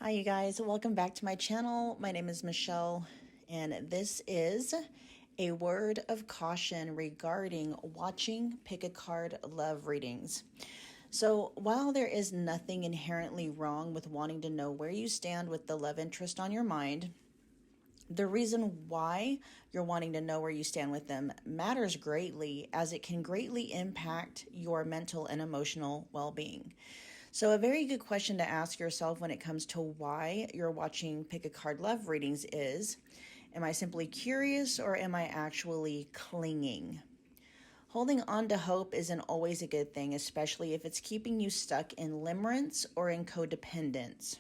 Hi you guys, welcome back to my channel. My name is Michelle and this is a word of caution regarding watching pick a card love readings. So while there is nothing inherently wrong with wanting to know where you stand with the love interest on your mind, the reason why you're wanting to know where you stand with them matters greatly, as it can greatly impact your mental and emotional well-being. So a very good question to ask yourself when it comes to why you're watching pick a card love readings is, am I simply curious or am I actually clinging? Holding on to hope isn't always a good thing, especially if it's keeping you stuck in limerence or in codependence.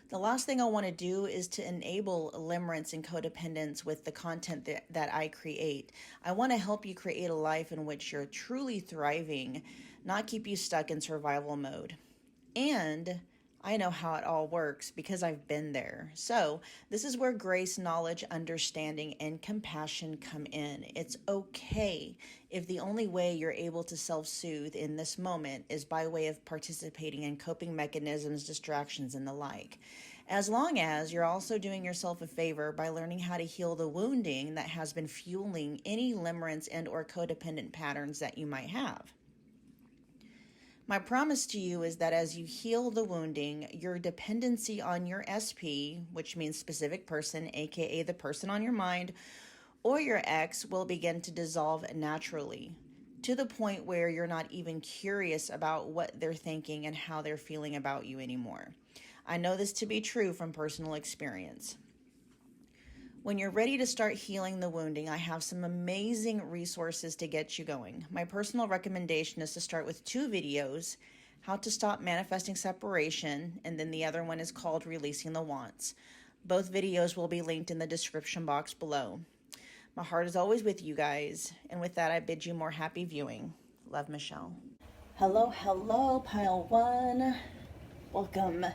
The last thing I want to do is to enable limerence and codependence with the content that I create. I want to help you create a life in which you're truly thriving, not keep you stuck in survival mode. And I know how it all works because I've been there. So this is where grace, knowledge, understanding, and compassion come in. It's okay if the only way you're able to self-soothe in this moment is by way of participating in coping mechanisms, distractions, and the like. As long as you're also doing yourself a favor by learning how to heal the wounding that has been fueling any limerence and or codependent patterns that you might have. My promise to you is that as you heal the wounding, your dependency on your SP, which means specific person, aka the person on your mind, or your ex, will begin to dissolve naturally, to the point where you're not even curious about what they're thinking and how they're feeling about you anymore. I know this to be true from personal experience. When you're ready to start healing the wounding, I have some amazing resources to get you going. My personal recommendation is to start with 2 videos, how to stop manifesting separation, and then the other one is called Releasing the Wants. Both videos will be linked in the description box below. My heart is always with you guys, and with that I bid you more happy viewing. Love, Michelle. Hello, pile 1. Welcome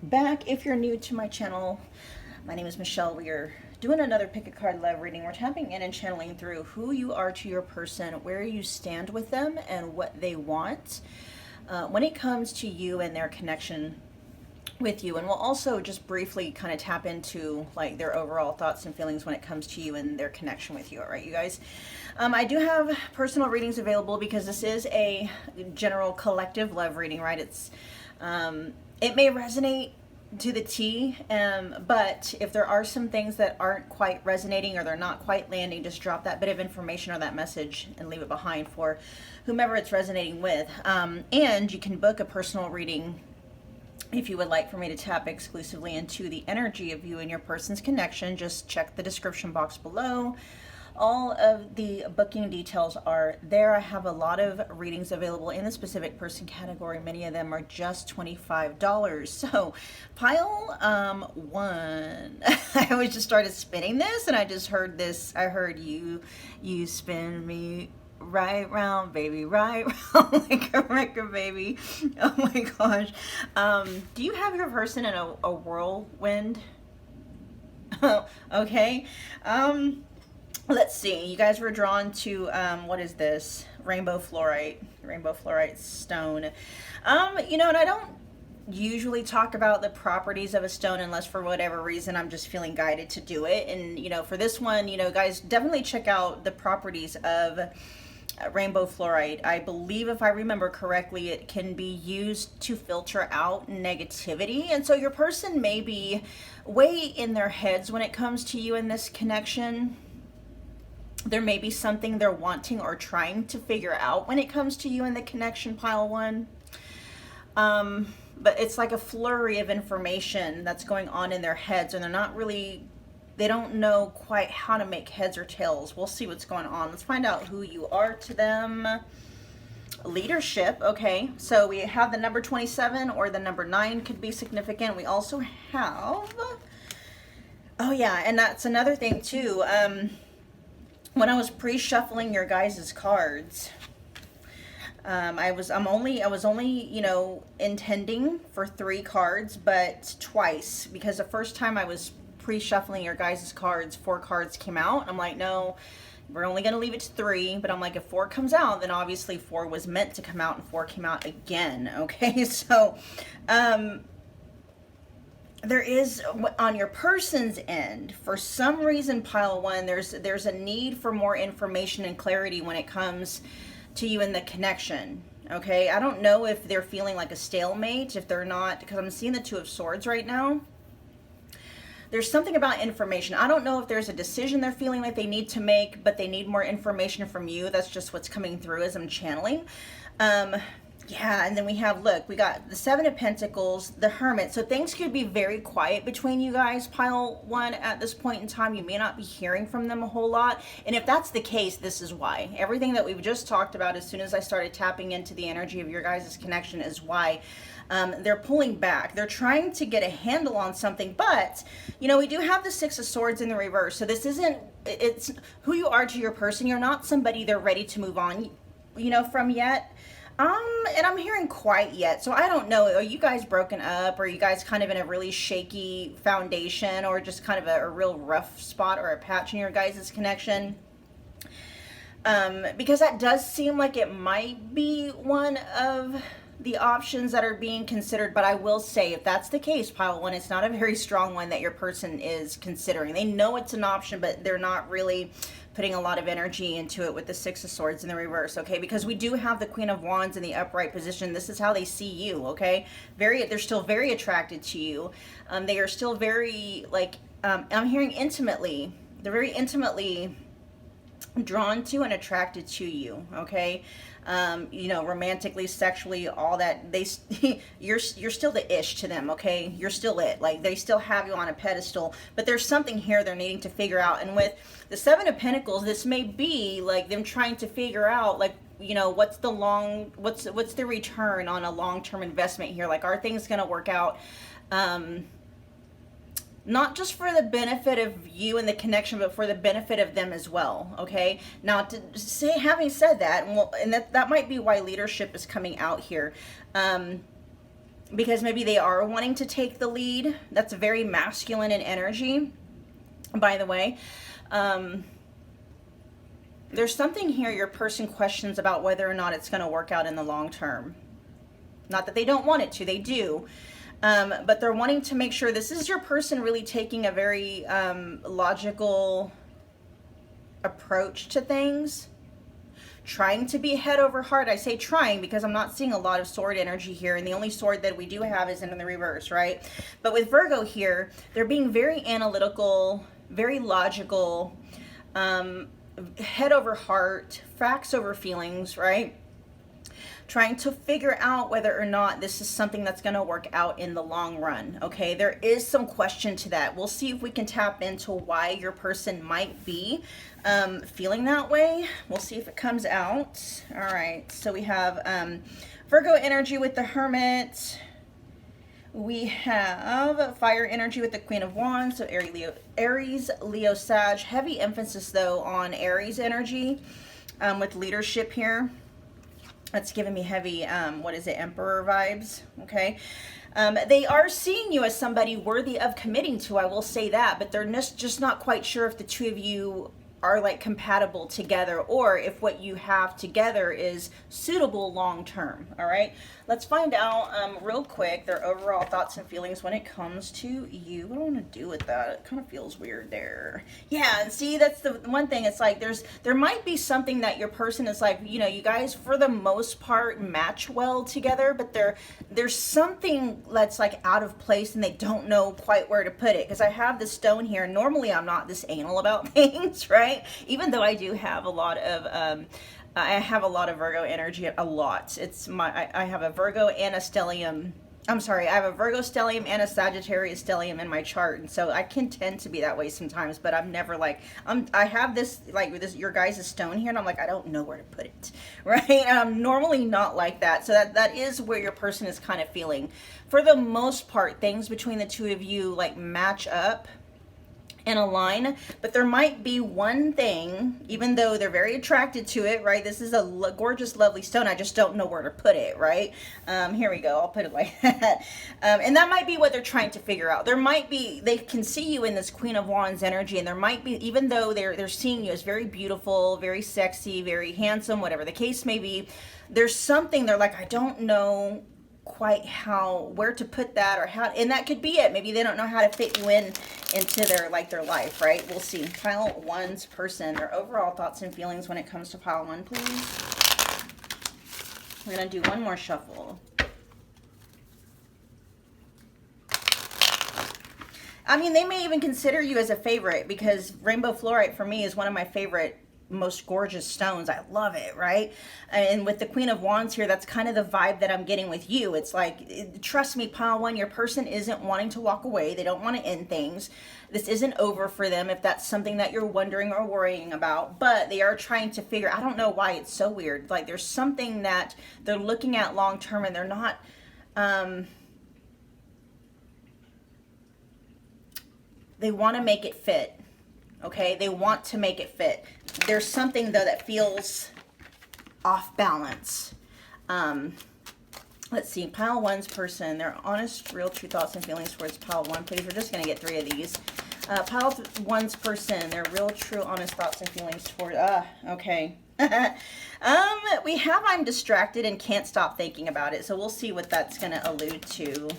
back. If you're new to my channel, my name is Michelle. We are doing another pick a card love reading. We're tapping in and channeling through who you are to your person, where you stand with them, and what they want when it comes to you and their connection with you. And we'll also just briefly kind of tap into like their overall thoughts and feelings when it comes to you and their connection with you. All right, you guys. I do have personal readings available because this is a general collective love reading, right? It's it may resonate to the T, but if there are some things that aren't quite resonating or they're not quite landing, just drop that bit of information or that message and leave it behind for whomever it's resonating with. And you can book a personal reading if you would like for me to tap exclusively into the energy of you and your person's connection. Just check the description box below. All of the booking details are there. I have a lot of readings available in the specific person category. Many of them are just $25. So pile 1. I always just started spinning this and I just heard this. I heard you spin me right round, baby, right round like a record, baby. Oh my gosh. Do you have your person in a whirlwind? Okay. Let's see, you guys were drawn to, what is this? Rainbow Fluorite stone. You know, and I don't usually talk about the properties of a stone unless for whatever reason I'm just feeling guided to do it. And, you know, for this one, you know, guys, definitely check out the properties of Rainbow Fluorite. I believe, if I remember correctly, it can be used to filter out negativity. And so your person may be way in their heads when it comes to you in this connection. There may be something they're wanting or trying to figure out when it comes to you in the connection, pile 1. But it's like a flurry of information that's going on in their heads, and they're not really, they don't know quite how to make heads or tails. We'll see what's going on. Let's find out who you are to them. Leadership. Okay, so we have the number 27 or the number 9 could be significant. We also have, oh yeah, and that's another thing too. When I was pre-shuffling your guys' cards, I was only, you know, intending for 3 cards, but twice, because the first time I was pre-shuffling your guys' cards, 4 cards came out. I'm like, no, we're only going to leave it to 3, but I'm like, if 4 comes out, then obviously 4 was meant to come out and 4 came out again. Okay. So, there is, on your person's end, for some reason, pile one, there's a need for more information and clarity when it comes to you and the connection. Okay, I don't know if they're feeling like a stalemate, if they're not, because I'm seeing the Two of Swords right now. There's something about information. I don't know if there's a decision they're feeling like they need to make, but they need more information from you. That's just what's coming through as I'm channeling. Yeah, and then we have, look, we got the Seven of Pentacles, the Hermit. So things could be very quiet between you guys, pile one, at this point in time. You may not be hearing from them a whole lot. And if that's the case, this is why. Everything that we've just talked about as soon as I started tapping into the energy of your guys' connection is why they're pulling back. They're trying to get a handle on something, but, you know, we do have the Six of Swords in the reverse. So this isn't, it's who you are to your person. You're not somebody they're ready to move on, you know, from yet. And I'm hearing quiet yet, so I don't know. Are you guys broken up? Or are you guys kind of in a really shaky foundation, or just kind of a real rough spot or a patch in your guys' connection? Because that does seem like it might be one of the options that are being considered. But I will say, if that's the case, pile one, it's not a very strong one that your person is considering. They know it's an option, but they're not really putting a lot of energy into it with the Six of Swords in the reverse, okay? Because we do have the Queen of Wands in the upright position. This is how they see you, okay? They're still very attracted to you. They are still very, like, I'm hearing intimately. They're very intimately drawn to and attracted to you, okay? You know, romantically, sexually, all that. You're still the ish to them, okay? You're still it. Like, they still have you on a pedestal, but there's something here they're needing to figure out. And with the Seven of Pentacles, this may be like them trying to figure out, like, you know, what's the return on a long-term investment here? Like, are things going to work out? Not just for the benefit of you and the connection, but for the benefit of them as well, okay? Now, having said that, and that might be why leadership is coming out here, because maybe they are wanting to take the lead. That's very masculine in energy, by the way. There's something here your person questions about whether or not it's going to work out in the long term. Not that they don't want it to, they do. But they're wanting to make sure this is your person really taking a very logical approach to things, trying to be head over heart. I say trying because I'm not seeing a lot of sword energy here, and the only sword that we do have is in the reverse, right? But with Virgo here, they're being very analytical, very logical, head over heart, facts over feelings, right? Trying to figure out whether or not this is something that's going to work out in the long run, okay? There is some question to that. We'll see if we can tap into why your person might be feeling that way. We'll see if it comes out. All right, so we have Virgo energy with the Hermit. We have fire energy with the Queen of Wands, so Aries, Leo, Sag. Heavy emphasis, though, on Aries energy with leadership here. That's giving me heavy, Emperor vibes, okay? They are seeing you as somebody worthy of committing to, I will say that, but they're just not quite sure if the two of you are like compatible together, or if what you have together is suitable long term, all right? Let's find out real quick their overall thoughts and feelings when it comes to you. What do I want to do with that? It kind of feels weird there. Yeah, and see, that's the one thing. It's like there might be something that your person is like, you know, you guys for the most part match well together, but there's something that's like out of place and they don't know quite where to put it. Because I have the stone here. Normally I'm not this anal about things, right? Even though I do have a lot of I have a lot of Virgo energy, a lot. I have a Virgo and a stellium. I'm sorry, I have a Virgo stellium and a Sagittarius stellium in my chart, and so I can tend to be that way sometimes. But I'm never like I have this your guys' stone here, and I'm like I don't know where to put it, right? And I'm normally not like that. So that is where your person is kind of feeling. For the most part, things between the two of you like match up and align, but there might be one thing, even though they're very attracted to it, right? This is a gorgeous, lovely stone. I just don't know where to put it, right? Here we go. I'll put it like that. And that might be what they're trying to figure out. There might be, they can see you in this Queen of Wands energy, and there might be, even though they're seeing you as very beautiful, very sexy, very handsome, whatever the case may be, there's something they're like, I don't know quite where to put that, or how, and that could be it. Maybe they don't know how to fit you into their life, right? We'll see. Pile one's person, their overall thoughts and feelings when it comes to pile one, please. We're gonna do one more shuffle. I mean, they may even consider you as a favorite, because rainbow fluorite for me is one of my favorite, most gorgeous stones. I love it, right? And with the Queen of Wands here, that's kind of the vibe that I'm getting with you. It's like, trust me, pile one, your person isn't wanting to walk away. They don't want to end things. This isn't over for them, if that's something that you're wondering or worrying about, but they are trying to figure, I don't know why it's so weird. Like, there's something that they're looking at long term, and they're not, they want to make it fit. Okay, they want to make it fit. There's something, though, that feels off balance. Let's see. Pile one's person, their honest, real, true thoughts and feelings towards pile one, please. We're just going to get 3 of these. Pile one's person, their real, true, honest thoughts and feelings toward, okay. We have I'm distracted and can't stop thinking about it. So we'll see what that's going to allude to.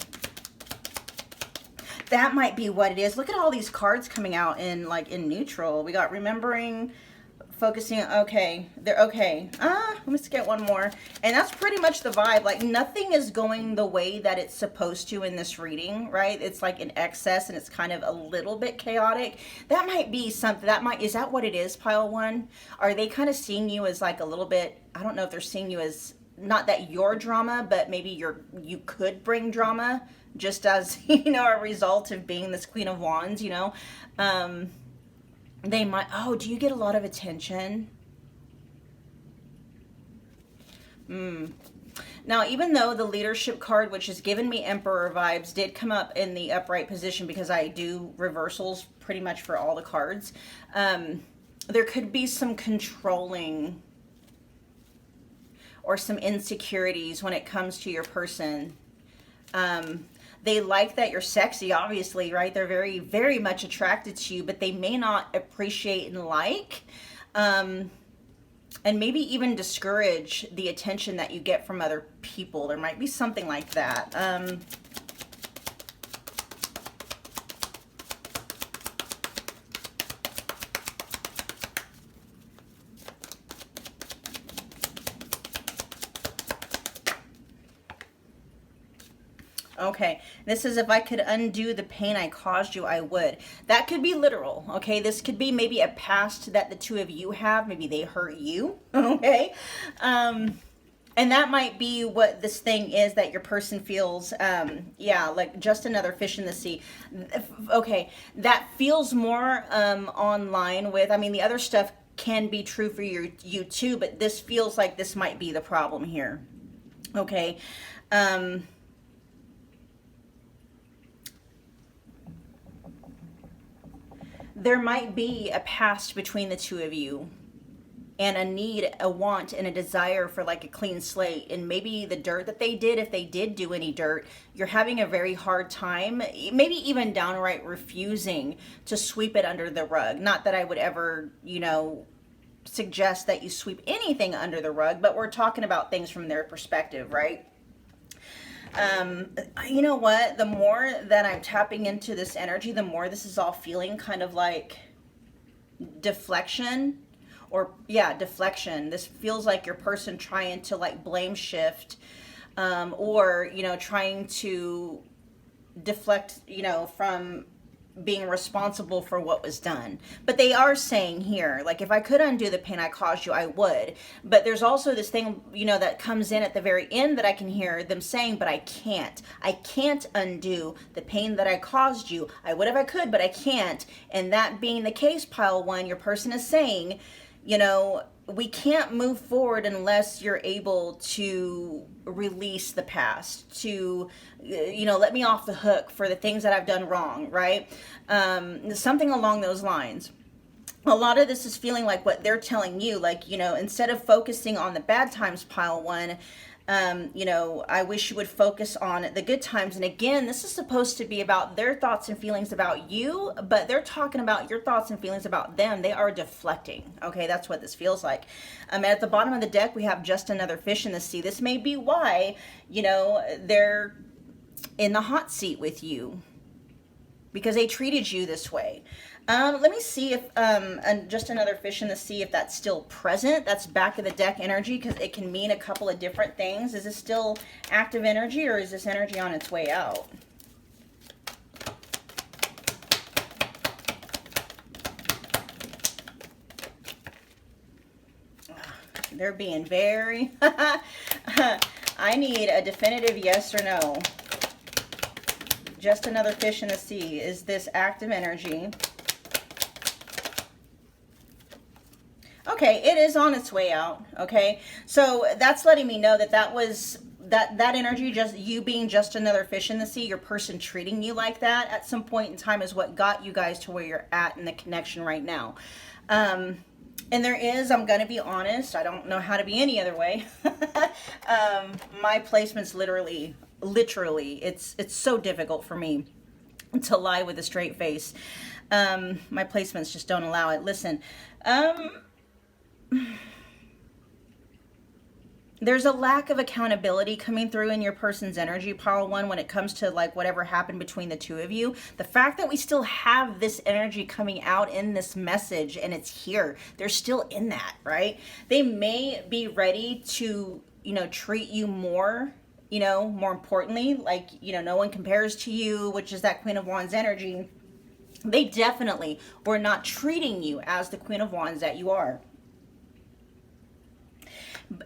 That might be what it is. Look at all these cards coming out in neutral. We got remembering, focusing. Okay, they're okay. Let's get one more. And that's pretty much the vibe. Like, nothing is going the way that it's supposed to in this reading, right? It's like an excess, and it's kind of a little bit chaotic. That might be something. Is that what it is, pile one? Are they kind of seeing you as like a little bit, I don't know if they're seeing you as, not that you're drama, but maybe you could bring drama, just as, you know, a result of being this Queen of Wands, you know. They might, do you get a lot of attention? Now, even though the leadership card, which has given me Emperor vibes, did come up in the upright position, because I do reversals pretty much for all the cards, there could be some controlling or some insecurities when it comes to your person. They like that you're sexy, obviously, right? They're very, very much attracted to you, but they may not appreciate and like, and maybe even discourage the attention that you get from other people. There might be something like that. Okay, this is, if I could undo the pain I caused you, I would. That could be literal, okay? This could be maybe a past that the two of you have. Maybe they hurt you, okay? And that might be what this thing is that your person feels, yeah, like just another fish in the sea. Okay, that feels more online with, I mean, the other stuff can be true for you too, but this feels like this might be the problem here, okay? There might be a past between the two of you, and a need, a want, and a desire for like a clean slate. And maybe the dirt that they did, if they did do any dirt, you're having a very hard time, maybe even downright refusing to sweep it under the rug. Not that I would ever, you know, suggest that you sweep anything under the rug, but we're talking about things from their perspective, right? You know what? The more that I'm tapping into this energy, the more this is all feeling kind of like deflection, or yeah, deflection. This feels like your person trying to like blame shift, or, you know, trying to deflect, you know, from being responsible for what was done. But they are saying here, like, if I could undo the pain I caused you, I would. But there's also this thing, you know, that comes in at the very end that I can hear them saying, but I can't. I can't undo the pain that I caused you. I would if I could, but I can't. And that being the case, pile one, your person is saying, you know, we can't move forward unless you're able to release the past, to, you know, let me off the hook for the things that I've done wrong, right? Something along those lines. A lot of this is feeling like what they're telling you, like, you know, instead of focusing on the bad times, pile one, You know, I wish you would focus on the good times. And again, this is supposed to be about their thoughts and feelings about you, but they're talking about your thoughts and feelings about them. They are deflecting. Okay, that's what this feels like. At the bottom of the deck, we have just another fish in the sea. This may be why, you know, they're in the hot seat with you, because they treated you this way. Let me see if just another fish in the sea, if that's still present. That's back of the deck energy, because it can mean a couple of different things. Is this still active energy, or is this energy on its way out? They're being very... I need a definitive yes or no. Just another fish in the sea. Is this active energy? Okay, it is on its way out. Okay, so that's letting me know that that was that energy, just you being just another fish in the sea, your person treating you like that at some point in time, is what got you guys to where you're at in the connection right now. And there is, I'm going to be honest, I don't know how to be any other way. My placements literally, it's so difficult for me to lie with a straight face. My placements just don't allow it. Listen, there's a lack of accountability coming through in your person's energy, pile one, when it comes to like whatever happened between the two of you. The fact that we still have this energy coming out in this message and it's here, they're still in that, right? They may be ready to, you know, treat you more, you know, more importantly, like, you know, no one compares to you, which is that Queen of Wands energy. They definitely were not treating you as the Queen of Wands that you are.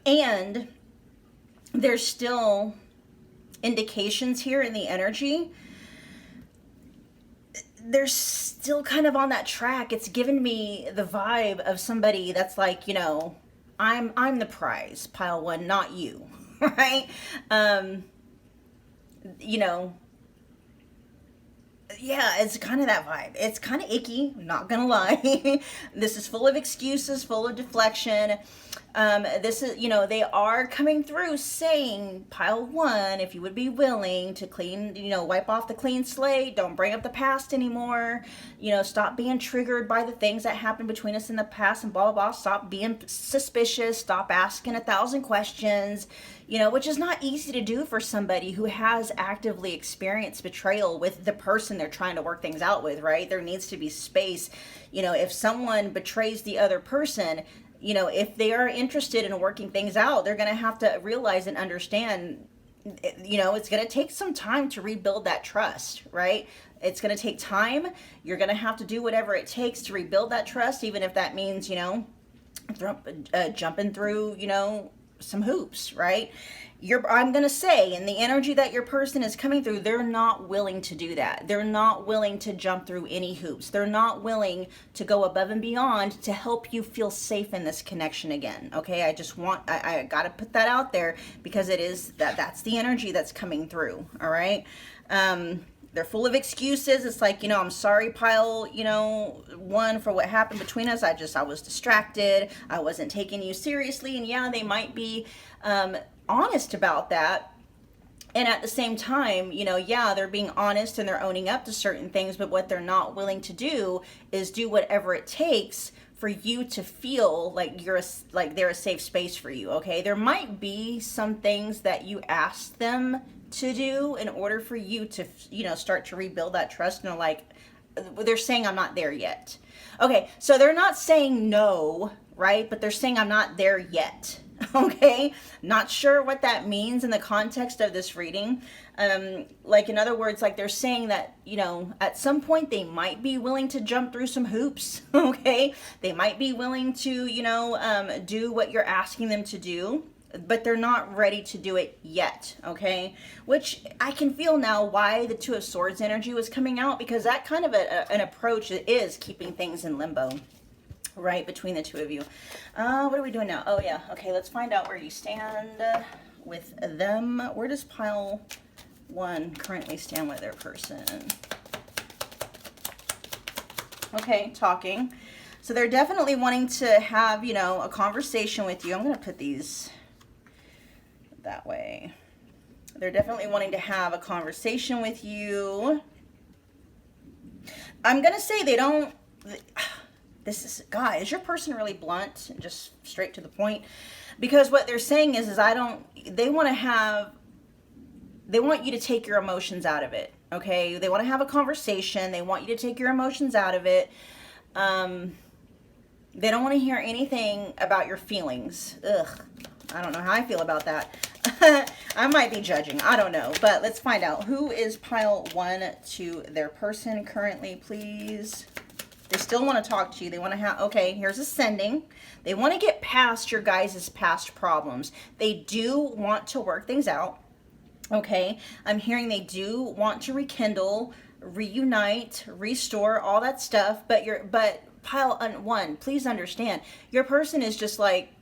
And there's still indications here in the energy. They're still kind of on that track. It's given me the vibe of somebody that's like, you know, I'm the prize, pile one, not you, right? You know, yeah, it's kind of that vibe. It's kind of icky, not gonna lie. This is full of excuses, full of deflection. This is, you know, they are coming through saying, pile one, if you would be willing to clean, you know, wipe off the clean slate, don't bring up the past anymore, you know, stop being triggered by the things that happened between us in the past and blah, blah, blah, stop being suspicious, stop asking 1,000 questions, you know, which is not easy to do for somebody who has actively experienced betrayal with the person they're trying to work things out with, right? There needs to be space. You know, if someone betrays the other person, you know, if they are interested in working things out, they're going to have to realize and understand, you know, it's going to take some time to rebuild that trust, right? It's going to take time. You're going to have to do whatever it takes to rebuild that trust, even if that means, you know, jumping through, you know, some hoops, right? I'm going to say, in the energy that your person is coming through, they're not willing to do that. They're not willing to jump through any hoops. They're not willing to go above and beyond to help you feel safe in this connection again. Okay, I got to put that out there, because it is that's the energy that's coming through. All right. They're full of excuses. It's like, you know, I'm sorry, pile, you know, one, for what happened between us. I was distracted. I wasn't taking you seriously. And yeah, they might be honest about that. And at the same time, you know, yeah, they're being honest and they're owning up to certain things, but what they're not willing to do is do whatever it takes for you to feel like they're a safe space for you. Okay, there might be some things that you ask them to do in order for you to, you know, start to rebuild that trust. And they're saying, I'm not there yet. Okay, so they're not saying no, right? But they're saying, I'm not there yet. Okay, not sure what that means in the context of this reading. Like, in other words, like, they're saying that, you know, at some point they might be willing to jump through some hoops. Okay, they might be willing to, you know, do what you're asking them to do, but they're not ready to do it yet. Okay, which I can feel now why the Two of Swords energy was coming out, because that kind of an approach is keeping things in limbo, right, between the two of you. What are we doing now? Oh yeah, okay, let's find out where you stand with them. Where does pile one currently stand with their person? Okay, talking. So they're definitely wanting to have, you know, a conversation with you. I'm going to put these that way. They're definitely wanting to have a conversation with you. I'm going to say they don't, this is, God, is your person really blunt and just straight to the point? Because what they're saying is they want you to take your emotions out of it, okay? They want to have a conversation. They want you to take your emotions out of it. They don't want to hear anything about your feelings. Ugh, I don't know how I feel about that. I might be judging. I don't know. But let's find out. Who is pile 1 to their person currently, please? They still want to talk to you. They want to have, okay, here's ascending. They want to get past your guys' past problems. They do want to work things out. Okay, I'm hearing they do want to rekindle, reunite, restore, all that stuff. But pile 1, please understand, your person is just like,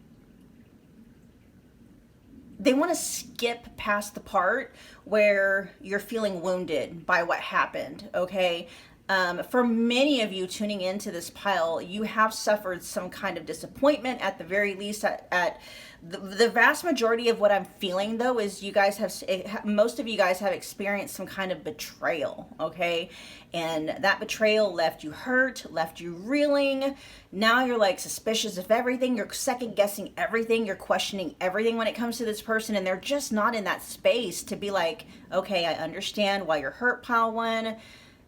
they want to skip past the part where you're feeling wounded by what happened, okay? For many of you tuning into this pile, you have suffered some kind of disappointment, at the very least. At the vast majority of what I'm feeling, though, is you guys most of you guys have experienced some kind of betrayal, okay? And that betrayal left you hurt, left you reeling. Now you're like suspicious of everything. You're second guessing everything. You're questioning everything when it comes to this person. And they're just not in that space to be like, okay, I understand why you're hurt, pile 1.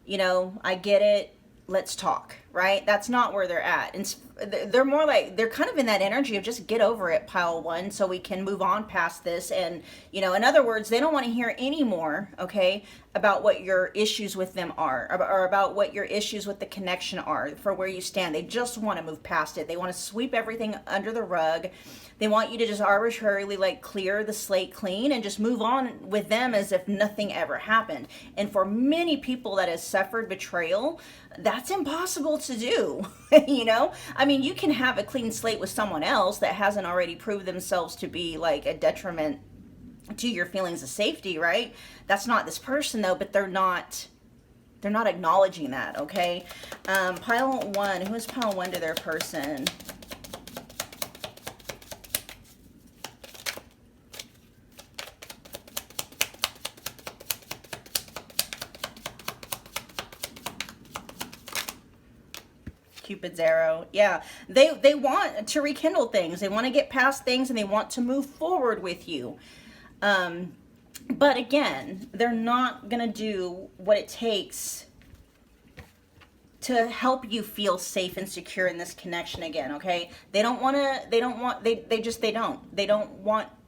You know, I get it. Let's talk, right? That's not where they're at. And they're more like, they're kind of in that energy of just get over it, pile 1, so we can move on past this. And, you know, in other words, they don't want to hear any more, okay, about what your issues with them are, or about what your issues with the connection are, for where you stand. They just want to move past it. They want to sweep everything under the rug. They want you to just arbitrarily like clear the slate clean and just move on with them as if nothing ever happened. And for many people that has suffered betrayal, that's impossible to do. You know, I mean, you can have a clean slate with someone else that hasn't already proved themselves to be like a detriment to your feelings of safety, right? That's not this person though, but they're not acknowledging that, okay? Pile 1, who is pile 1 to their person? Cupid's arrow. Yeah, they want to rekindle things. They want to get past things and they want to move forward with you. But again, they're not going to do what it takes to help you feel safe and secure in this connection again, okay? They don't want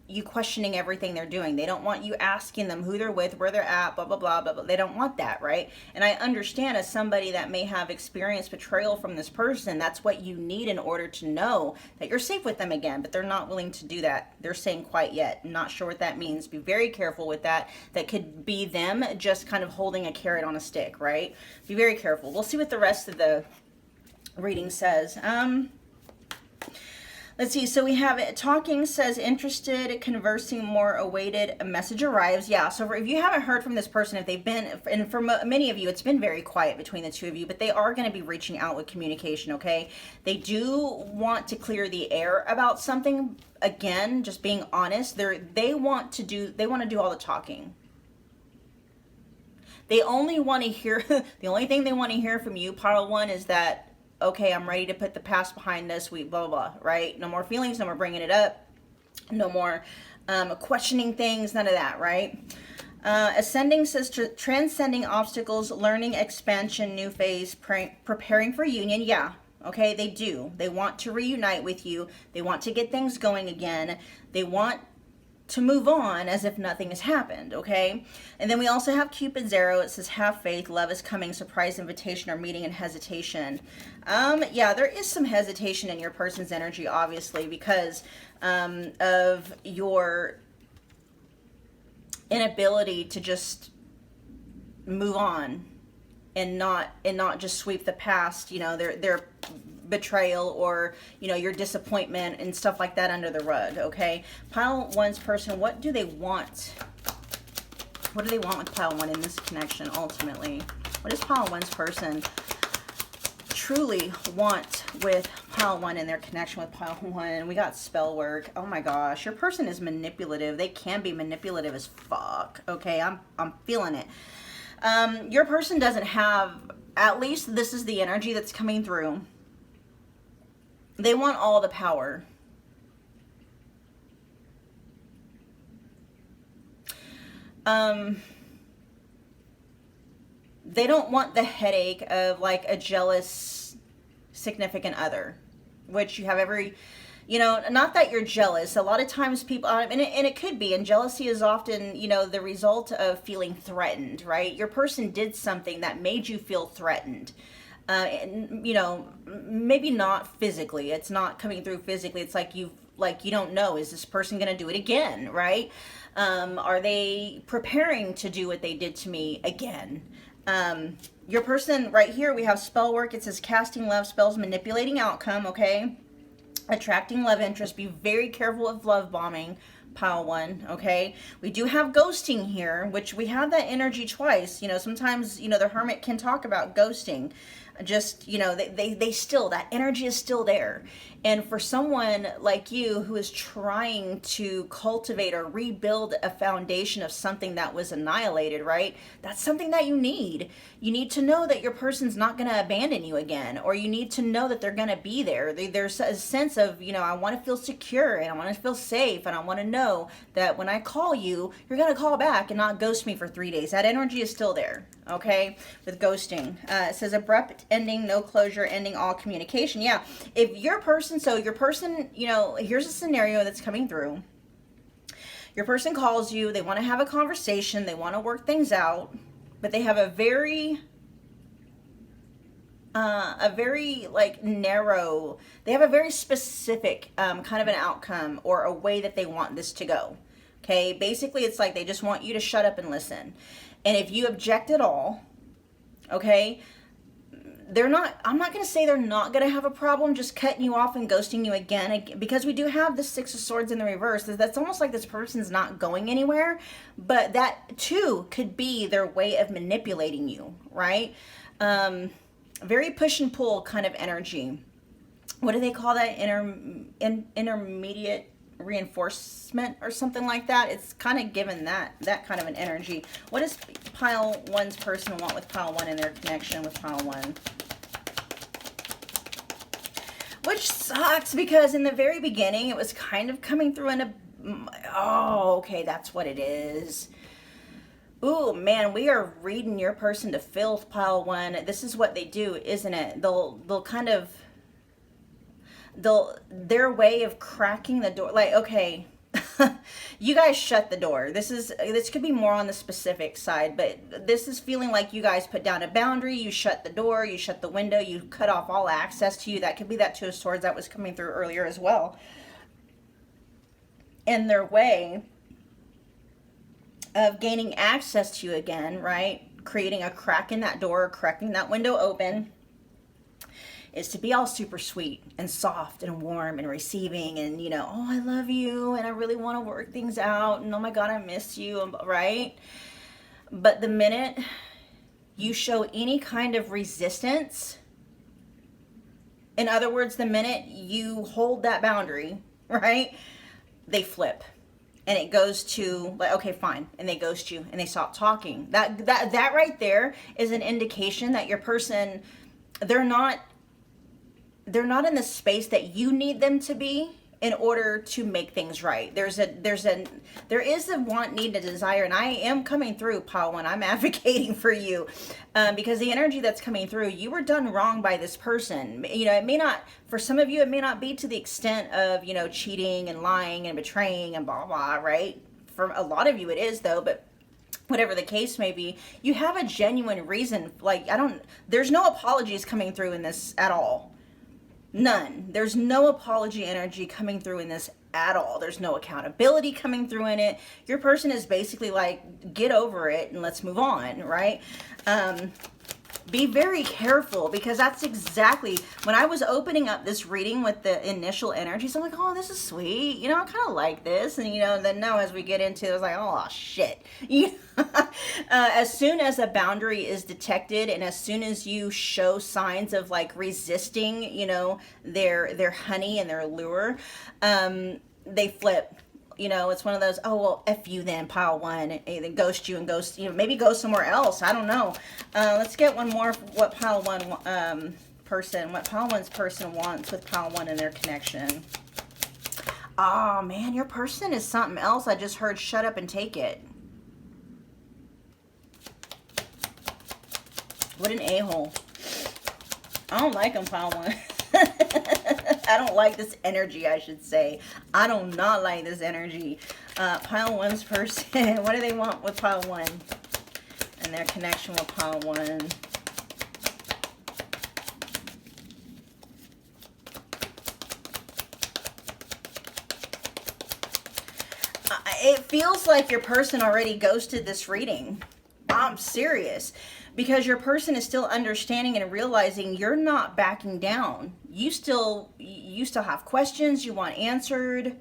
you questioning everything they're doing. They don't want you asking them who they're with, where they're at, blah, blah, blah, blah, blah. They don't want that, right? And I understand, as somebody that may have experienced betrayal from this person, that's what you need in order to know that you're safe with them again, but they're not willing to do that. They're saying quite yet. I'm not sure what that means. Be very careful with that. That could be them just kind of holding a carrot on a stick, right? Be very careful. We'll see what the rest of the reading says. Let's see, so we have it. Talking says interested, conversing more, awaited, a message arrives. Yeah, so if you haven't heard from this person, if they've been, and for many of you, it's been very quiet between the two of you, but they are going to be reaching out with communication, okay? They do want to clear the air about something. Again, just being honest, they want to do all the talking. They only want to hear, the only thing they want to hear from you, pile 1, is that, okay, I'm ready to put the past behind us, we blah, blah, blah, right? No more feelings, no more bringing it up, no more questioning things, none of that, right? Ascending says transcending obstacles, learning, expansion, new phase, preparing for union. Yeah, okay, they do. They want to reunite with you. They want to get things going again. They want to move on as if nothing has happened, okay? And then we also have Cupid's arrow. It says, have faith, love is coming, surprise invitation, or meeting and hesitation. Yeah, there is some hesitation in your person's energy, obviously, because of your inability to just move on and not just sweep the past, you know, their betrayal or, you know, your disappointment and stuff like that under the rug, okay? Pile 1's person, what do they want? What do they want with pile 1 in this connection ultimately? What is pile 1's person truly want with pile 1 and their connection with pile 1, we got spell work. Oh my gosh, your person is manipulative. They can be manipulative as fuck. Okay, I'm feeling it. Your person doesn't have, at least this is the energy that's coming through. They want all the power. They don't want the headache of like a jealous significant other, which you have every, you know, not that you're jealous. A lot of times people, and it could be, and jealousy is often, you know, the result of feeling threatened, right? Your person did something that made you feel threatened. And, you know, maybe not physically. It's not coming through physically. It's like you don't know, is this person going to do it again, right? Are they preparing to do what they did to me again? Your person right here, we have spell work. It says casting love spells, manipulating outcome, okay? Attracting love interest. Be very careful of love bombing, pile 1, okay? We do have ghosting here, which we have that energy twice. You know, sometimes, you know, the hermit can talk about ghosting. Just, you know, they still, that energy is still there. And for someone like you who is trying to cultivate or rebuild a foundation of something that was annihilated, right? That's something that you need. You need to know that your person's not going to abandon you again, or you need to know that they're going to be there. There's a sense of, you know, I want to feel secure and I want to feel safe and I want to know that when I call you, you're going to call back and not ghost me for 3 days. That energy is still there, okay? With ghosting. It says abrupt ending, no closure, ending all communication. Yeah, if your person, so your person, you know, here's a scenario that's coming through. Your person calls you, they want to have a conversation, they want to work things out, but they have a very like narrow, they have a very specific kind of an outcome or a way that they want this to go. Okay, basically it's like they just want you to shut up and listen. And if you object at all, okay, they're not, I'm not going to say they're not going to have a problem just cutting you off and ghosting you again, because we do have the 6 of Swords in the reverse. That's almost like this person's not going anywhere, but that too could be their way of manipulating you, right? Very push and pull kind of energy. What do they call that? Intermediate reinforcement or something like that. It's kind of given that kind of an energy. What does pile 1's person want with pile 1 in their connection with pile 1? Which sucks, because in the very beginning it was kind of coming through in a, oh, okay, that's what it is. Ooh, man, we are reading your person to filth, pile 1. This is what they do, isn't it? They'll kind of, their way of cracking the door, like, okay, you guys shut the door. This could be more on the specific side, but this is feeling like you guys put down a boundary, you shut the door, you shut the window, you cut off all access to you. That could be that 2 of Swords that was coming through earlier as well. And their way of gaining access to you again, right? Creating a crack in that door, cracking that window open, is to be all super sweet and soft and warm and receiving and, you know, oh, I love you and I really want to work things out and oh my God, I miss you, right? But the minute you show any kind of resistance, in other words, the minute you hold that boundary, right, they flip. And it goes to like, okay, fine, and they ghost you and they stop talking. That right there is an indication that your person, they're not in the space that you need them to be in order to make things right. There is a want, need, a desire, and I am coming through, pile 1. I'm advocating for you because the energy that's coming through, you were done wrong by this person. You know, it may not, for some of you, it may not be to the extent of, you know, cheating and lying and betraying and blah, blah, right? For a lot of you it is though, but whatever the case may be, you have a genuine reason. Like, there's no apologies coming through in this at all. None. There's no apology energy coming through in this at all. There's no accountability coming through in it. Your person is basically like, get over it and let's move on, right? Be very careful, because that's exactly when I was opening up this reading with the initial energies. I'm like, oh, this is sweet. You know, I kind of like this. And, you know, then now as we get into it, I was like, oh, shit. As soon as a boundary is detected and as soon as you show signs of like resisting, you know, their honey and their lure, they flip. You know, it's one of those, oh, well, F you then, pile one, and then ghost you and ghost, you know, maybe go somewhere else. I don't know. Let's get one more, what pile one's person wants with pile one in their connection. Oh, man, your person is something else. I just heard shut up and take it. What an a-hole. I don't like them, pile one. I don't like this energy, I should say. I do not like this energy. Pile one's person, what do they want with pile one? And their connection with pile one. It feels like your person already ghosted this reading. I'm serious. Because your person is still understanding and realizing you're not backing down. You still have questions you want answered.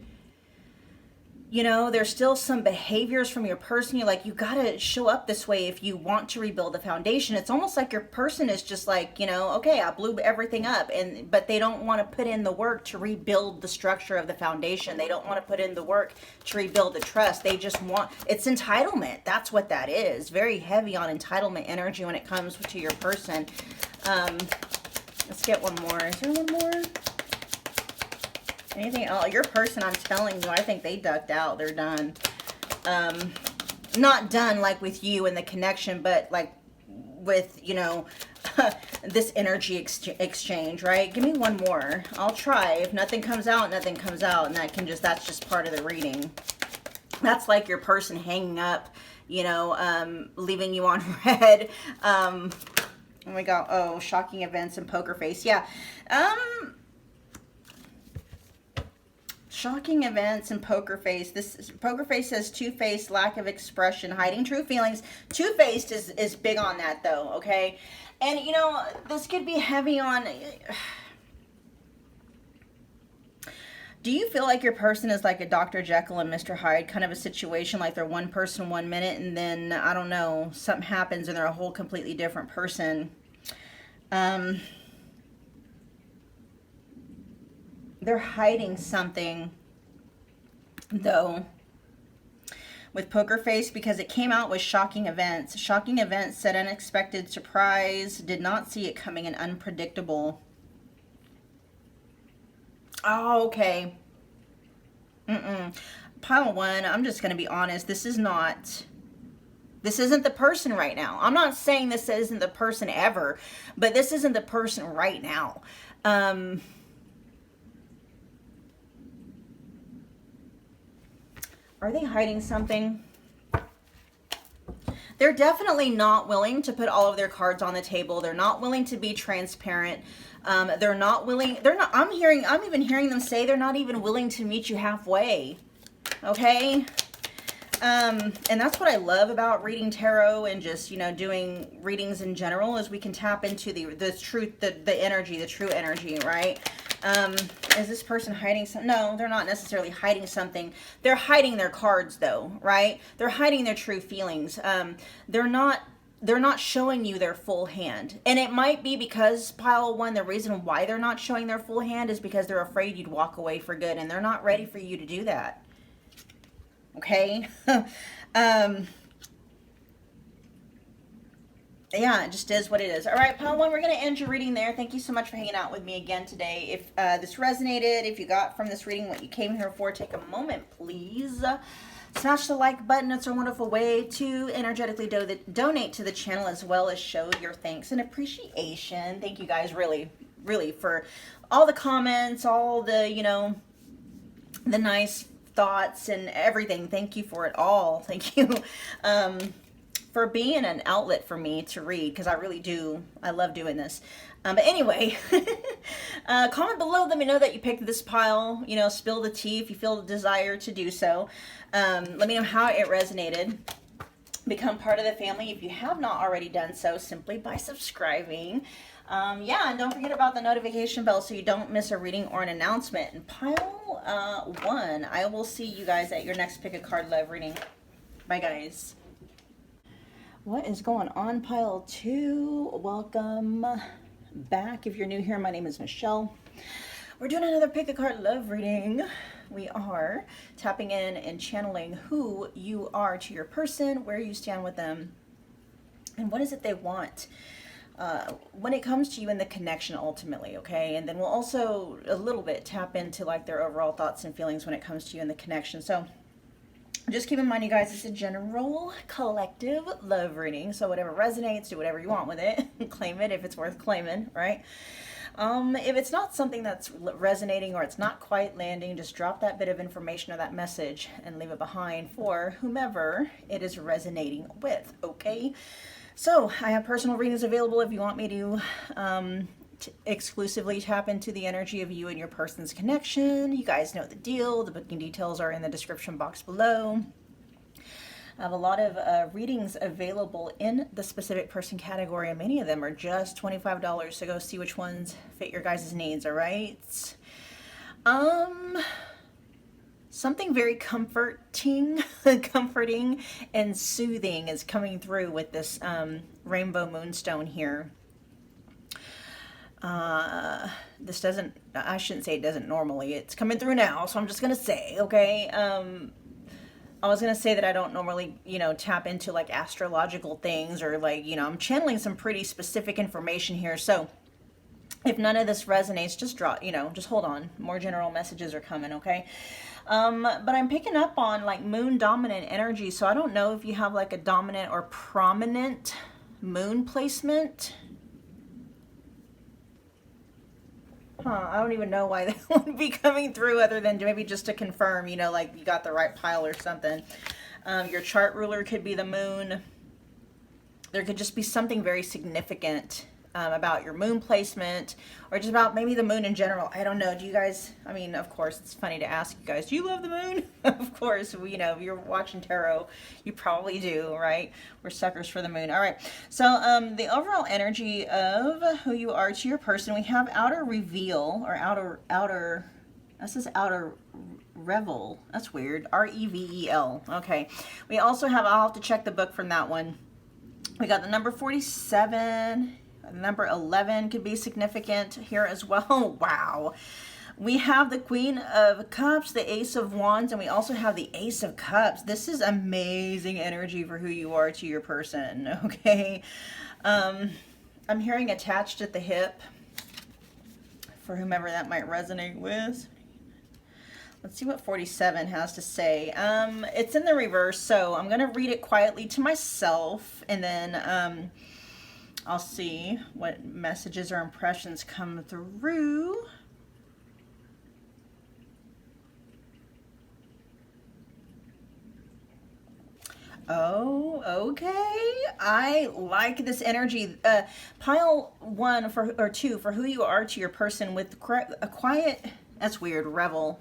You know, there's still some behaviors from your person. You're like, you gotta show up this way if you want to rebuild the foundation. It's almost like your person is just like, you know, okay, I blew everything up, but they don't want to put in the work to rebuild the structure of the foundation. They don't want to put in the work to rebuild the trust. They just want, it's entitlement. That's what that is. Very heavy on entitlement energy when it comes to your person. Let's get one more. Is there one more? Anything else? Your person, I'm telling you, I think they ducked out. They're done. Not done like with you and the connection, but like with, you know, this energy exchange, right? Give me one more. I'll try. If nothing comes out, nothing comes out. And that's just part of the reading. That's like your person hanging up, you know, leaving you on red. Oh my God. Oh, shocking events and poker face. Yeah. Shocking events and poker face. This poker face says two-faced, lack of expression, hiding true feelings. Two-faced is big on that though, okay? And you know, this could be heavy on. Do you feel like your person is like a Dr. Jekyll and Mr. Hyde kind of a situation, like they're one person 1 minute and then, I don't know, something happens and they're a whole completely different person? They're hiding something, though, with poker face, because it came out with shocking events. Shocking events said unexpected surprise, did not see it coming, and unpredictable. Oh, okay. Pile one, I'm just going to be honest. This isn't the person right now. I'm not saying this isn't the person ever, but this isn't the person right now. Are they hiding something? They're definitely not willing to put all of their cards on the table. They're not willing to be transparent. They're not willing. I'm even hearing them say they're not even willing to meet you halfway. Okay? And that's what I love about reading tarot and just, you know, doing readings in general, is we can tap into the truth, the energy, the true energy, right? Is this person hiding something? No, they're not necessarily hiding something. They're hiding their cards though, right? They're hiding their true feelings. They're not showing you their full hand. And it might be because, pile one, the reason why they're not showing their full hand is because they're afraid you'd walk away for good, and they're not ready for you to do that. Okay? Yeah, it just is what it is. All right, pile one, we're going to end your reading there. Thank you so much for hanging out with me again today. If this resonated, if you got from this reading what you came here for, take a moment, please. Smash the like button. It's a wonderful way to energetically donate to the channel, as well as show your thanks and appreciation. Thank you guys really, really, for all the comments, all the, you know, the nice thoughts and everything. Thank you for it all. Thank you. For being an outlet for me to read, because I really do. I love doing this. But anyway, comment below. Let me know that you picked this pile. You know, spill the tea if you feel the desire to do so. Let me know how it resonated. become part of the family if you have not already done so, simply by subscribing. Yeah, and don't forget about the notification bell so you don't miss a reading or an announcement. And pile 1, I will see you guys at your next pick a card love reading. Bye, guys. What is going on, pile 2? Welcome back. If you're new here, my name is Michelle. We're doing another pick a card love reading. We are tapping in and channeling who you are to your person, where you stand with them, and what is it they want when it comes to you and the connection ultimately, okay? And then we'll also a little bit tap into like their overall thoughts and feelings when it comes to you and the connection. So just keep in mind, you guys, it's a general collective love reading. So whatever resonates, do whatever you want with it. Claim it if it's worth claiming, right? If it's not something that's resonating or it's not quite landing, just drop that bit of information or that message and leave it behind for whomever it is resonating with, okay? So I have personal readings available if you want me to exclusively tap into the energy of you and your person's connection. You guys know the deal. The booking details are in the description box below. I have a lot of readings available in the specific person category, and many of them are just $25, so go see which ones fit your guys' needs, all right? Something very comforting and soothing is coming through with this rainbow moonstone here. This doesn't, I shouldn't say it doesn't normally, it's coming through now, so I'm just gonna say, okay, I was going to say that I don't normally, you know, tap into like astrological things or like, you know, I'm channeling some pretty specific information here. So if none of this resonates, just drop, you know, just hold on. More general messages are coming, okay? But I'm picking up on like moon dominant energy. So I don't know if you have like a dominant or prominent moon placement. I don't even know why that would be coming through other than maybe just to confirm, you know, like you got the right pile or something. Your chart ruler could be the moon. There could just be something very significant about your moon placement or just about maybe the moon in general. I don't know. Do you guys, I mean, of course, it's funny to ask you guys, do you love the moon? Of course, you know, if you're watching tarot, you probably do, right? We're suckers for the moon. All right. So the overall energy of who you are to your person, we have outer reveal or outer, this is outer revel. That's weird. R-E-V-E-L. Okay. We also have, I'll have to check the book from that one. We got the number 47. Number 11 could be significant here as well. Wow. We have the Queen of Cups, the Ace of Wands, and we also have the Ace of Cups. This is amazing energy for who you are to your person, okay? I'm hearing attached at the hip for whomever that might resonate with. Let's see what 47 has to say. It's in the reverse, so I'm going to read it quietly to myself, and then I'll see what messages or impressions come through. Oh, okay. I like this energy. Pile 1 for, or 2 for who you are to your person with a quiet, that's weird, revel.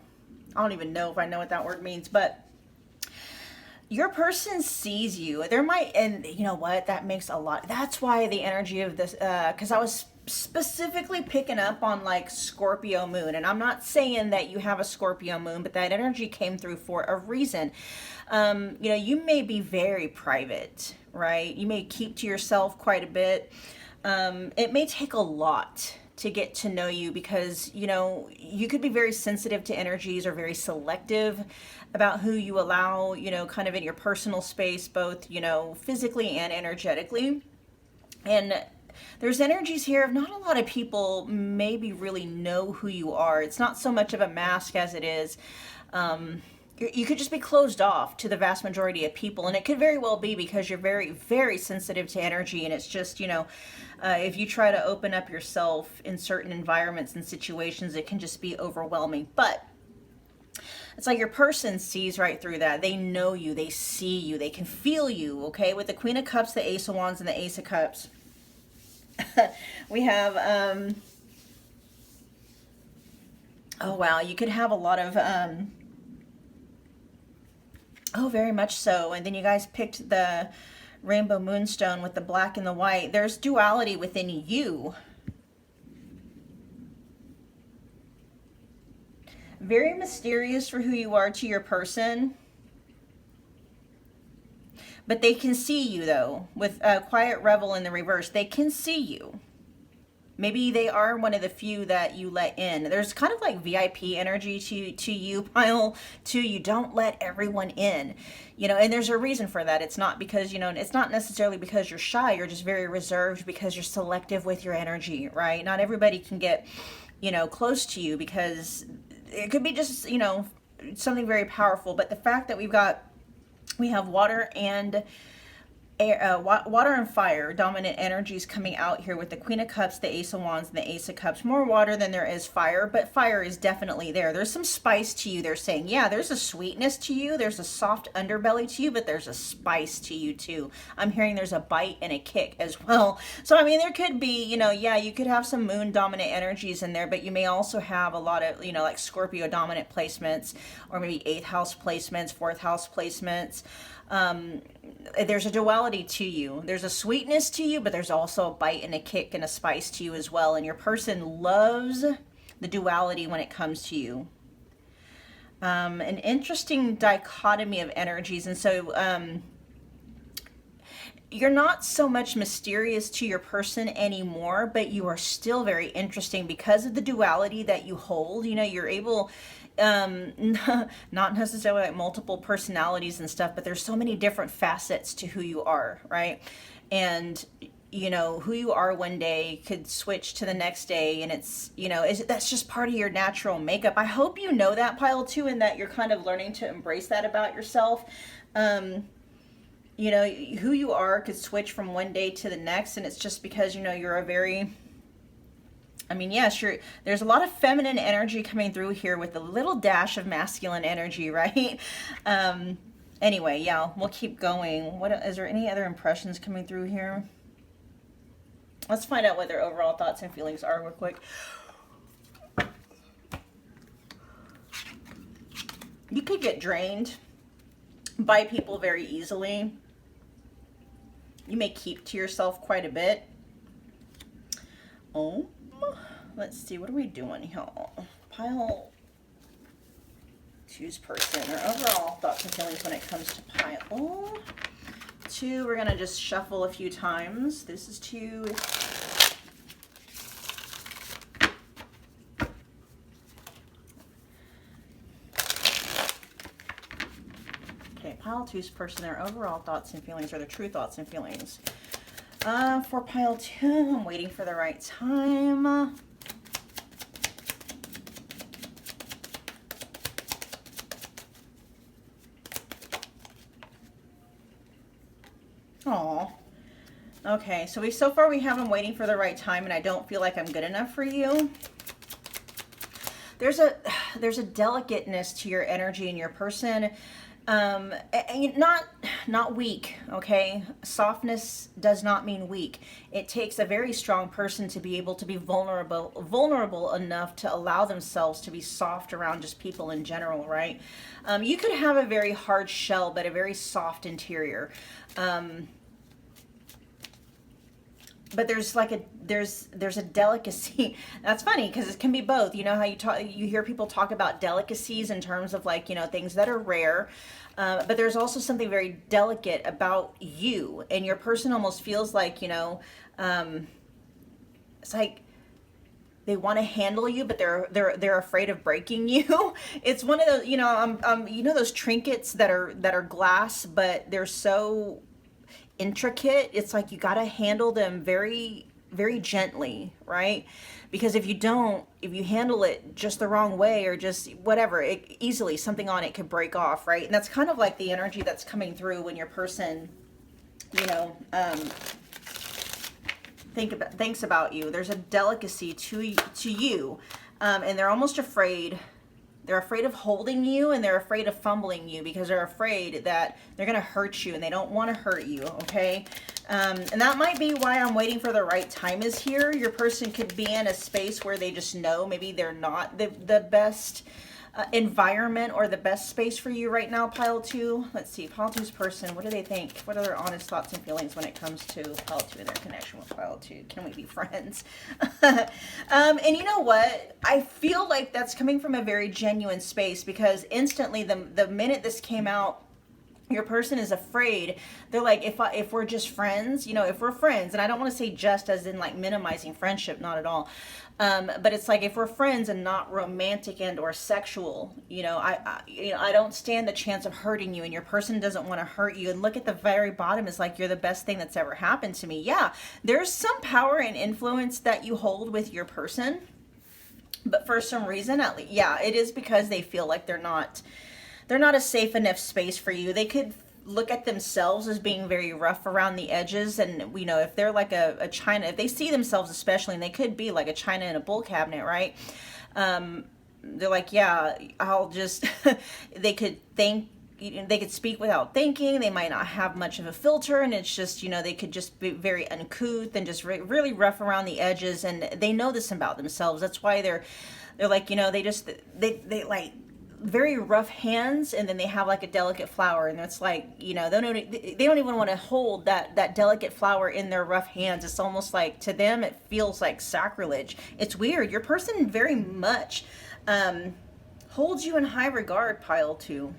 I don't even know if I know what that word means, but your person sees you. There might, and you know what, that makes a lot, that's why the energy of this, because I was specifically picking up on like Scorpio moon, and I'm not saying that you have a Scorpio moon, but that energy came through for a reason. You know, you may be very private, right? You may keep to yourself quite a bit. It may take a lot to get to know you because, you know, you could be very sensitive to energies or very selective about who you allow, you know, kind of in your personal space, both, you know, physically and energetically. And there's energies here of not a lot of people maybe really know who you are. It's not so much of a mask as it is, you could just be closed off to the vast majority of people. And it could very well be because you're very, very sensitive to energy. And it's just, you know, if you try to open up yourself in certain environments and situations, it can just be overwhelming. But it's like your person sees right through that. They know you, they see you, they can feel you, okay? With the Queen of Cups, the Ace of Wands, and the Ace of Cups. We have, oh wow, you could have a lot of, Oh, very much so. And then you guys picked the rainbow moonstone with the black and the white. There's duality within you. Very mysterious for who you are to your person. But they can see you, though. With a quiet revel in the reverse, they can see you. Maybe they are one of the few that you let in. There's kind of like VIP energy to you, pile 2. You don't let everyone in, you know, and there's a reason for that. It's not because, you know, it's not necessarily because you're shy. You're just very reserved because you're selective with your energy, right? Not everybody can get, you know, close to you because it could be just, you know, something very powerful. But the fact that we have water and air, water and fire dominant energies coming out here with the Queen of Cups, the Ace of Wands, and the Ace of Cups. More water than there is fire, but fire is definitely there. There's some spice to you. They're saying, yeah, there's a sweetness to you. There's a soft underbelly to you, but there's a spice to you too. I'm hearing there's a bite and a kick as well. So, I mean, there could be, you know, yeah, you could have some moon dominant energies in there, but you may also have a lot of, you know, like Scorpio dominant placements, or maybe 8th house placements, 4th house placements. There's a duality to you. There's a sweetness to you, but there's also a bite and a kick and a spice to you as well. And your person loves the duality when it comes to you. An interesting dichotomy of energies. And so you're not so much mysterious to your person anymore, but you are still very interesting because of the duality that you hold. You know, you're able... not necessarily like multiple personalities and stuff, but there's so many different facets to who you are, right? And you know, who you are one day could switch to the next day, and it's, you know, that's just part of your natural makeup. I hope you know that, pile 2, and that you're kind of learning to embrace that about yourself. You know, who you are could switch from one day to the next, and it's just because, you know, you're a very... I mean, yes, there's a lot of feminine energy coming through here with a little dash of masculine energy, right? Anyway, yeah, we'll keep going. Is there any other impressions coming through here? Let's find out what their overall thoughts and feelings are real quick. You could get drained by people very easily. You may keep to yourself quite a bit. Oh. Let's see, what are we doing, y'all? Pile 2's person, their overall thoughts and feelings when it comes to pile 2. We're gonna just shuffle a few times. This is 2. Okay, pile 2's person, their overall thoughts and feelings, or their true thoughts and feelings. For pile 2, I'm waiting for the right time. Aw. Okay, so far we have them waiting for the right time, and I don't feel like I'm good enough for you. There's a delicateness to your energy and your person. Not weak, okay? Softness does not mean weak. It takes a very strong person to be able to be vulnerable enough to allow themselves to be soft around just people in general, right? You could have a very hard shell, but a very soft interior. But there's like there's a delicacy. That's funny because it can be both. You know how you hear people talk about delicacies in terms of, like, you know, things that are rare. But there's also something very delicate about you, and your person almost feels like, you know, it's like they want to handle you, but they're afraid of breaking you. It's one of those, you know, you know, those trinkets that are glass, but they're so intricate. It's like you got to handle them very, very gently, right? Because if you handle it just the wrong way, or just whatever, easily something on it could break off, right? And that's kind of like the energy that's coming through when your person, you know, thinks about you. There's a delicacy to you, and they're almost afraid. They're afraid of holding you, and they're afraid of fumbling you because they're afraid that they're going to hurt you, and they don't want to hurt you, okay? And that might be why I'm waiting for the right time is here. Your person could be in a space where they just know maybe they're not the best environment or the best space for you right now, pile 2. Let's see, pile 2's person, what do they think? What are their honest thoughts and feelings when it comes to pile 2 and their connection with pile 2? Can we be friends? And you know what? I feel like that's coming from a very genuine space, because instantly, the minute this came out, your person is afraid. They're like, if we're just friends, you know, if we're friends, and I don't want to say just as in like minimizing friendship, not at all. But it's like, if we're friends and not romantic and or sexual, you know, I don't stand the chance of hurting you, and your person doesn't want to hurt you. And look at the very bottom, is like, you're the best thing that's ever happened to me. Yeah, there's some power and influence that you hold with your person, but for some reason, at least, yeah, it is because they feel like they're not a safe enough space for you. They could look at themselves as being very rough around the edges, and you know, if they're like a china, if they see themselves especially, and they could be like a china in a bull cabinet, right? They're like, yeah, I'll just they could think, they could speak without thinking, they might not have much of a filter, and it's just, you know, they could just be very uncouth and just really rough around the edges, and they know this about themselves. That's why they're like, you know, they like very rough hands, and then they have like a delicate flower, and it's like, you know, they don't even want to hold that delicate flower in their rough hands. It's almost like, to them, it feels like sacrilege. It's weird. Your person very much holds you in high regard, pile 2.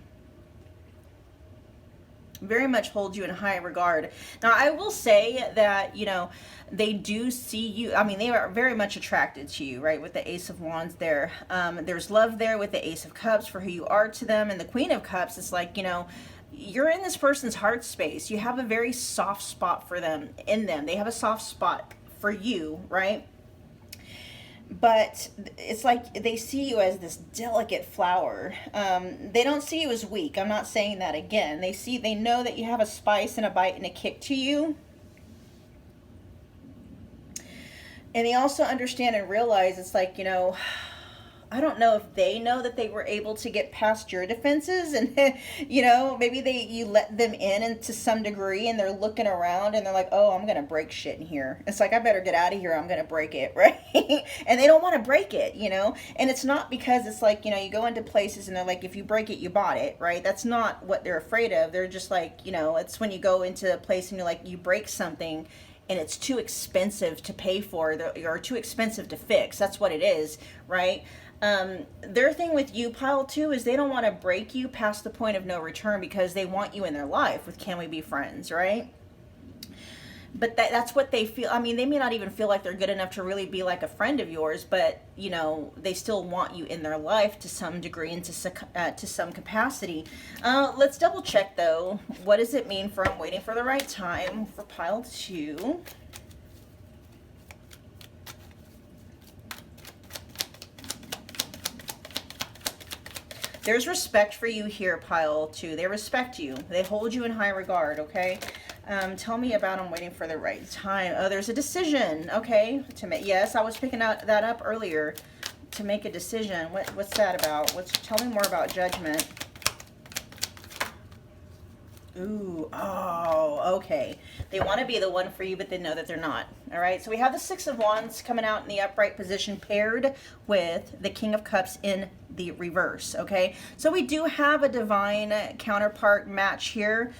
Very much holds you in high regard. Now, I will say that, you know, they do see you. I mean, they are very much attracted to you, right? With the Ace of Wands there. There's love there with the Ace of Cups for who you are to them. And the Queen of Cups is like, you know, you're in this person's heart space. You have a very soft spot for them, in them. They have a soft spot for you, right? But it's like they see you as this delicate flower. They don't see you as weak. I'm not saying that again. They know that you have a spice and a bite and a kick to you. And they also understand and realize, it's like, you know, I don't know if they know that they were able to get past your defenses, and you know, maybe you let them in to some degree, and they're looking around and they're like, oh, I'm gonna break shit in here. It's like, I better get out of here, I'm gonna break it, right? And they don't want to break it, you know. And it's not because it's like, you know, you go into places and they're like, if you break it, you bought it, right? That's not what they're afraid of. They're just like, you know, it's when you go into a place and you're like, you break something and it's too expensive to pay for, or too expensive to fix. That's what it is, right? Their thing with you, pile 2, is they don't want to break you past the point of no return, because they want you in their life with Can We Be Friends, right? But that's what they feel. I mean, they may not even feel like they're good enough to really be like a friend of yours, but, you know, they still want you in their life to some degree and to some capacity. Let's double check, though. What does it mean for I'm waiting for the right time for pile 2? There's respect for you here, pile 2. They respect you. They hold you in high regard, okay? Tell me about I'm waiting for the right time. Oh, there's a decision, okay? Yes, I was picking that up earlier. To make a decision. What's that about? Tell me more about Judgment. Ooh, oh, okay. They want to be the one for you, but they know that they're not. All right, so we have the Six of Wands coming out in the upright position, paired with the King of Cups in the reverse, okay? So we do have a divine counterpart match here,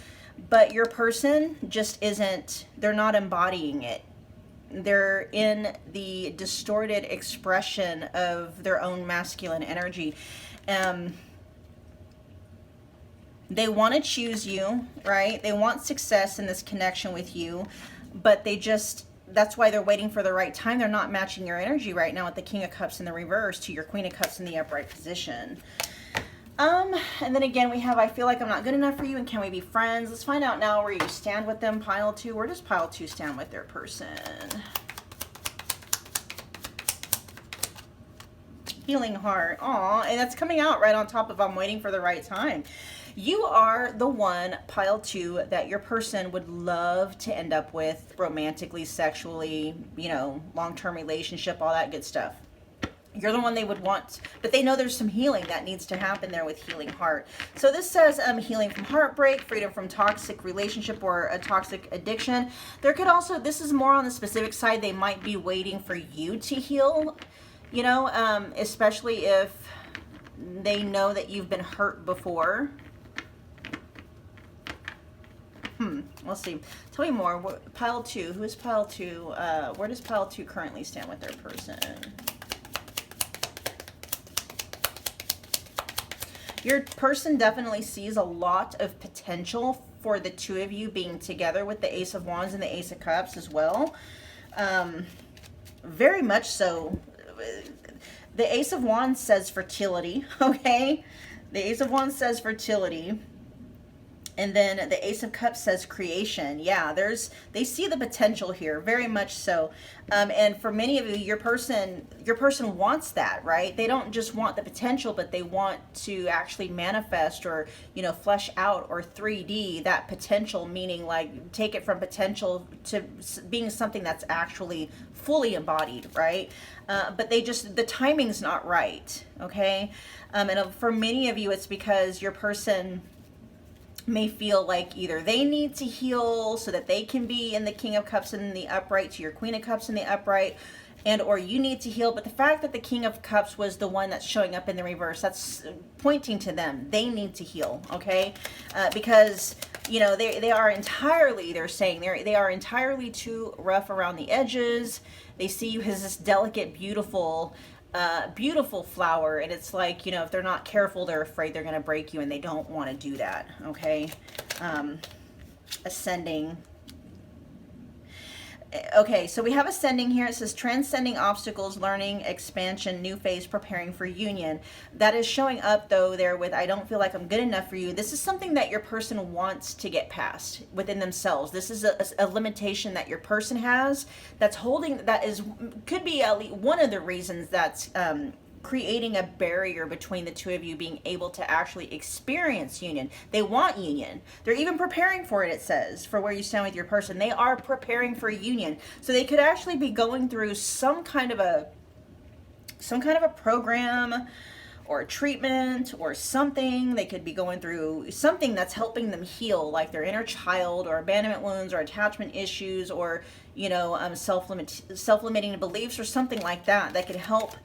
but your person just isn't, they're not embodying it. They're in the distorted expression of their own masculine energy. They want to choose you, right? They want success in this connection with you, but that's why they're waiting for the right time. They're not matching your energy right now with the King of Cups in the reverse to your Queen of Cups in the upright position. And then again, we have, I feel like I'm not good enough for you, and can we be friends? Let's find out now where you stand with them, pile 2. Where does pile 2 stand with their person? Healing heart. Aw, and that's coming out right on top of I'm waiting for the right time. You are the one, pile 2, that your person would love to end up with romantically, sexually, you know, long-term relationship, all that good stuff. You're the one they would want, but they know there's some healing that needs to happen there with healing heart. So this says healing from heartbreak, freedom from toxic relationship or a toxic addiction. There could also, this is more on the specific side, they might be waiting for you to heal, you know, especially if they know that you've been hurt before. Let's see. Tell me more. Pile 2. Who is pile 2? Where does pile 2 currently stand with their person? Your person definitely sees a lot of potential for the two of you being together with the Ace of Wands and the Ace of Cups as well. Very much so. The Ace of Wands says fertility, okay? The Ace of Wands says fertility. And then the Ace of Cups says creation. Yeah, they see the potential here, very much so. And for many of you, your person wants that, right? They don't just want the potential, but they want to actually manifest or, you know, flesh out or 3D that potential, meaning like take it from potential to being something that's actually fully embodied, right? But the timing's not right, okay? And for many of you, it's because your person may feel like either they need to heal so that they can be in the King of Cups in the upright to your Queen of Cups in the upright, and or you need to heal. But the fact that the King of Cups was the one that's showing up in the reverse, that's pointing to them. They need to heal, okay? Because, you know, they are entirely, they're saying they are entirely too rough around the edges. They see you as this delicate, beautiful flower, and it's like, you know, if they're not careful, they're afraid they're going to break you, and they don't want to do that, okay? Ascending. Okay, so we have ascending here. It says transcending obstacles, learning, expansion, new phase, preparing for union. That is showing up though there with I don't feel like I'm good enough for you. This is something that your person wants to get past within themselves. This is a limitation that your person has that's holding, that is, could be at least one of the reasons that's creating a barrier between the two of you being able to actually experience union. They want union. They're even preparing for it, it says, for where you stand with your person. They are preparing for union. So they could actually be going through some kind of a program or a treatment or something. They could be going through something that's helping them heal, like their inner child or abandonment wounds or attachment issues or, you know, self-limiting beliefs or something like that that could help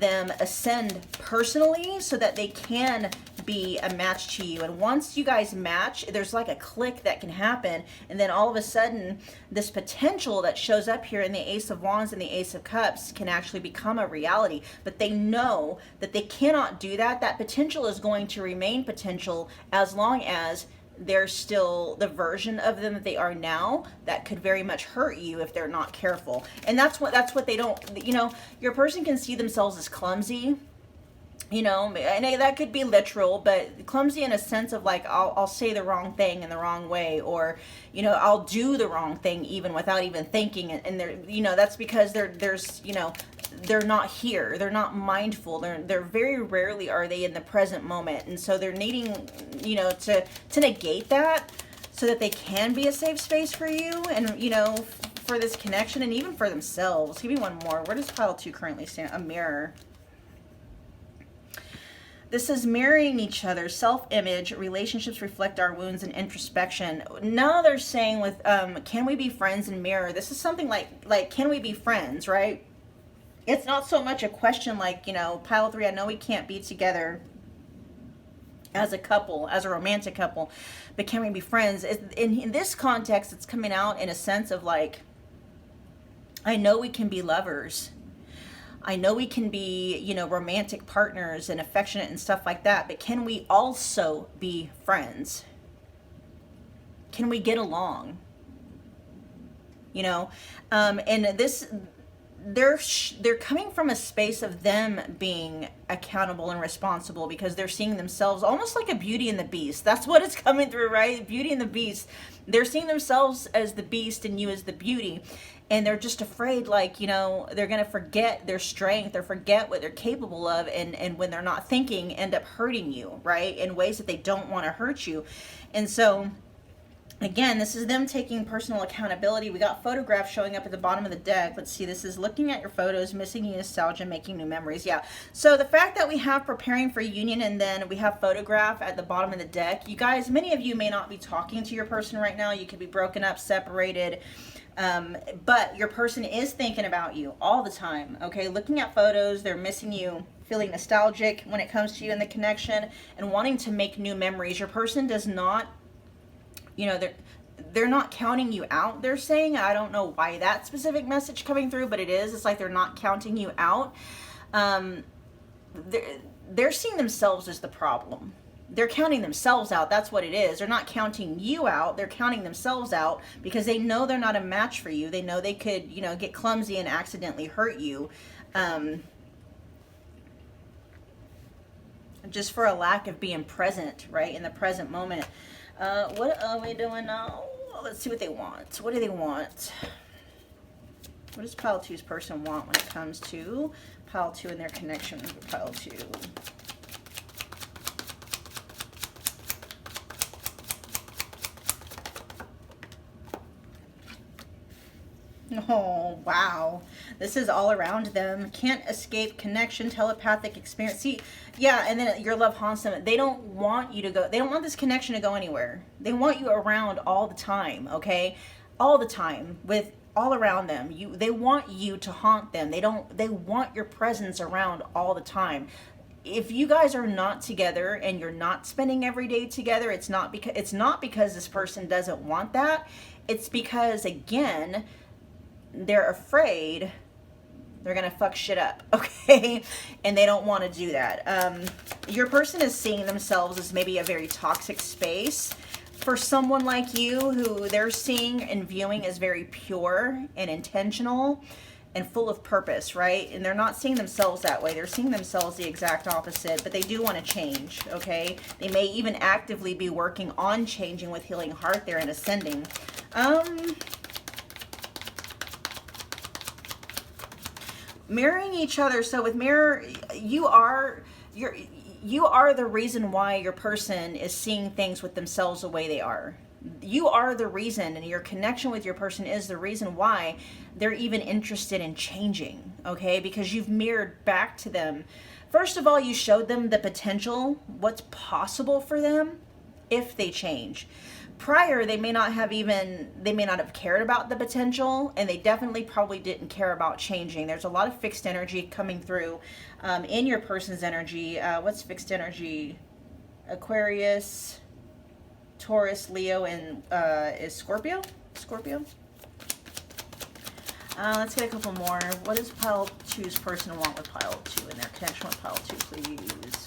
them ascend personally so that they can be a match to you. And once you guys match, there's like a click that can happen, and then all of a sudden this potential that shows up here in the Ace of Wands and the Ace of Cups can actually become a reality. But they know that they cannot do that. That potential is going to remain potential as long as they're still the version of them that they are now. That could very much hurt you if they're not careful. And that's what they don't, you know, your person can see themselves as clumsy, you know, and that could be literal, but clumsy in a sense of like, I'll say the wrong thing in the wrong way, or, you know, I'll do the wrong thing even without even thinking. And they're, you know, that's because there's, you know, they're not here. They're not mindful. They're very rarely are they in the present moment. And so they're needing, you know, to negate that so that they can be a safe space for you and, you know, for this connection and even for themselves. Give me one more. Where does pile 2 currently stand? A mirror. This is mirroring each other, self-image, relationships reflect our wounds, and introspection. Now they're saying with, can we be friends and mirror? This is something like, can we be friends, right? It's not so much a question like, you know, pile 3, I know we can't be together as a couple, as a romantic couple, but can we be friends? In this context, it's coming out in a sense of like, I know we can be lovers. I know we can be, you know, romantic partners and affectionate and stuff like that, but can we also be friends? Can we get along? You know, and this, they're coming from a space of them being accountable and responsible because they're seeing themselves almost like a Beauty and the Beast. That's what it's coming through, right? Beauty and the Beast. They're seeing themselves as the beast and you as the beauty. And they're just afraid, like, you know, they're going to forget their strength or forget what they're capable of. And when they're not thinking, end up hurting you, right? In ways that they don't want to hurt you. And so, again, this is them taking personal accountability. We got photographs showing up at the bottom of the deck. Let's see. This is looking at your photos, missing you nostalgia, making new memories. Yeah. So the fact that we have preparing for union and then we have photograph at the bottom of the deck. You guys, many of you may not be talking to your person right now. You could be broken up, separated. But your person is thinking about you all the time, okay? Looking at photos, they're missing you. feeling nostalgic when it comes to you and the connection, and wanting to make new memories. Your person does not, you know, they're not counting you out, they're saying. I don't know why that specific message coming through, but it is. It's like they're not counting you out. They're seeing themselves as the problem. They're counting themselves out. That's what it is. They're not counting you out. They're counting themselves out because they know they're not a match for you. They know they could, you know, get clumsy and accidentally hurt you. Just for a lack of being present, right? In the present moment. What are we doing now? Let's see what they want. What do they want? What does pile 2's person want when it comes to pile 2 and their connection with pile 2? Oh, wow. This is all around them. Can't escape connection, telepathic experience. See, yeah, and then your love haunts them. They don't want you to go. They don't want this connection to go anywhere. They want you around all the time, okay? All the time, with all around them. They want you to haunt them. They want your presence around all the time. If you guys are not together and you're not spending every day together, it's not because this person doesn't want that. It's because, again, they're afraid they're gonna fuck shit up, okay? And they don't want to do that. Your person is seeing themselves as maybe a very toxic space for someone like you, who they're seeing and viewing as very pure and intentional and full of purpose, right? And they're not seeing themselves that way. They're seeing themselves the exact opposite, but they do want to change, okay? They may even actively be working on changing with healing heart there and ascending. Mirroring each other. So with mirror, you are the reason why your person is seeing things with themselves the way they are. You are the reason, and your connection with your person is the reason why they're even interested in changing, okay? Because you've mirrored back to them. First of all, you showed them the potential, what's possible for them if they change. Prior, they may not have cared about the potential, and they definitely probably didn't care about changing. There's a lot of fixed energy coming through in your person's energy. What's fixed energy? Aquarius, Taurus, Leo, and is Scorpio? Let's get a couple more. What does pile 2's person want with pile 2 and their connection with pile 2, please?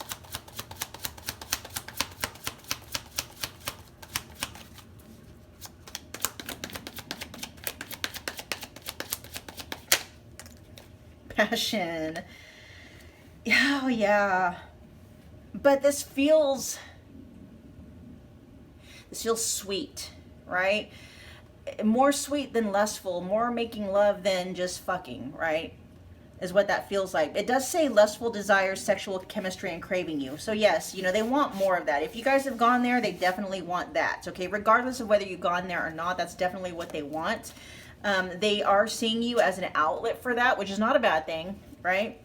Passion. Oh, yeah. But this feels sweet, right? More sweet than lustful, more making love than just fucking, right? Is what that feels like. It does say lustful desires, sexual chemistry, and craving you. So yes, you know, they want more of that. If you guys have gone there, they definitely want that, okay? Regardless of whether you've gone there or not, that's definitely what they want. They are seeing you as an outlet for that, which is not a bad thing, right?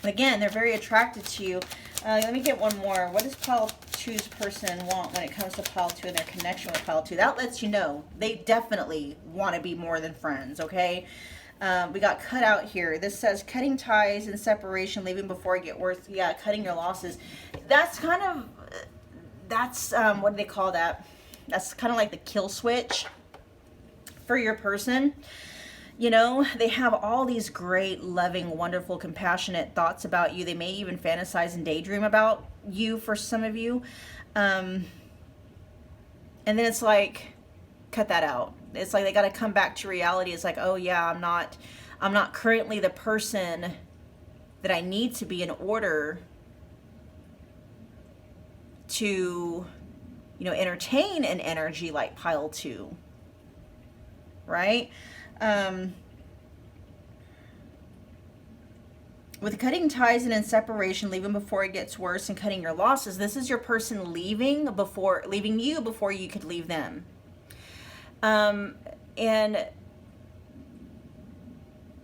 But again, they're very attracted to you. Let me get one more. What does pile 2's person want when it comes to pile 2 and their connection with pile 2? That lets you know they definitely want to be more than friends, okay? We got cut out here. This says cutting ties and separation, leaving before it get worse. Yeah, cutting your losses. That's kind of, what do they call that? That's kind of like the kill switch for your person. You know, they have all these great, loving, wonderful, compassionate thoughts about you. They may even fantasize and daydream about you for some of you. And then it's like, cut that out. It's like they got to come back to reality. It's like, oh yeah, I'm not currently the person that I need to be in order to, you know, entertain an energy like pile 2. Right? With cutting ties and in separation, leaving before it gets worse, and cutting your losses, this is your person leaving you before you could leave them. And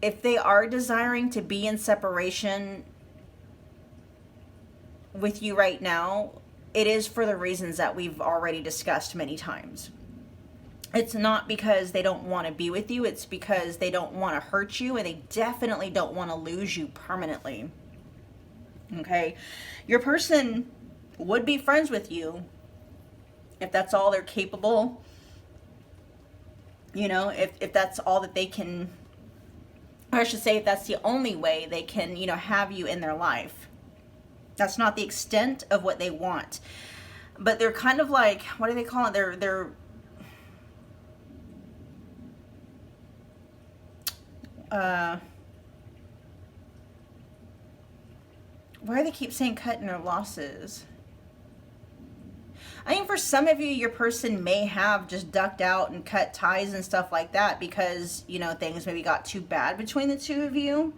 if they are desiring to be in separation with you right now, it is for the reasons that we've already discussed many times. It's not because they don't want to be with you. It's because they don't want to hurt you, and they definitely don't want to lose you permanently. Okay. Your person would be friends with you if that's all they're capable, you know, if that's all that they can, or I should say, if that's the only way they can, you know, have you in their life. That's not the extent of what they want. But they're kind of like, what do they call it? They're why do they keep saying cutting their losses? I mean, for some of you, your person may have just ducked out and cut ties and stuff like that because, you know, things maybe got too bad between the two of you.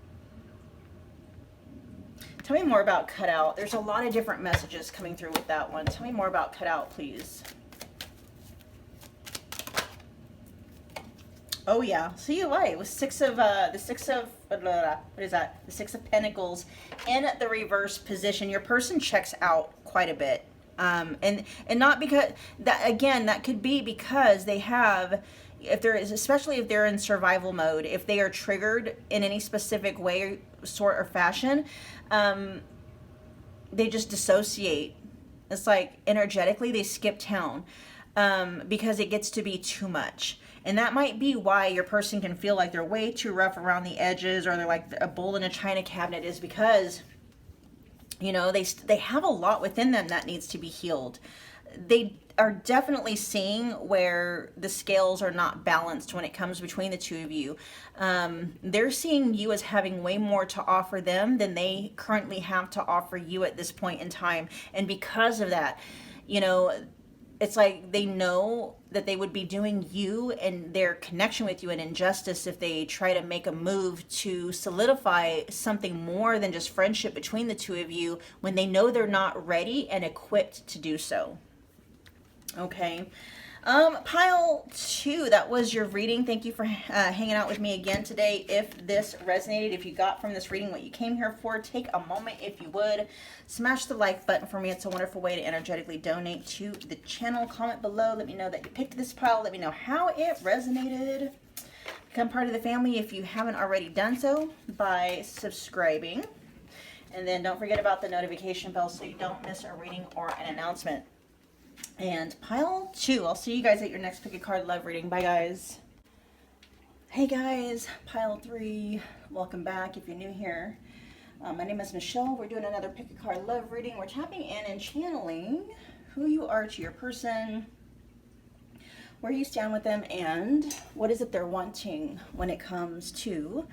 Tell me more about cut out. There's a lot of different messages coming through with that one. Tell me more about cut out, please. Oh yeah, so you light with what is that? The Six of Pentacles in the reverse position. Your person checks out quite a bit. And not because that, again, that could be because they have, if there is, especially if they're in survival mode, if they are triggered in any specific way, sort or fashion, they just dissociate. It's like energetically they skip town, because it gets to be too much. And that might be why your person can feel like they're way too rough around the edges, or they're like a bull in a china cabinet, is because, you know, they have a lot within them that needs to be healed. They are definitely seeing where the scales are not balanced when it comes between the two of you. They're seeing you as having way more to offer them than they currently have to offer you at this point in time. And because of that, you know, it's like they know that they would be doing you and their connection with you an injustice if they try to make a move to solidify something more than just friendship between the two of you when they know they're not ready and equipped to do so. Okay. Pile 2, that was your reading. Thank you for hanging out with me again today. If this resonated, if you got from this reading what you came here for, take a moment, if you would, smash the like button for me. It's a wonderful way to energetically donate to the channel. Comment below. Let me know that you picked this pile. Let me know how it resonated. Become part of the family if you haven't already done so by subscribing. And then don't forget about the notification bell so you don't miss a reading or an announcement. And pile 2, I'll see you guys at your next pick a card love reading. Bye guys. Hey guys, pile 3, welcome back if you're new here. My name is Michelle. We're doing another pick a card love reading. We're tapping in and channeling who you are to your person, where you stand with them, and what is it they're wanting when it comes to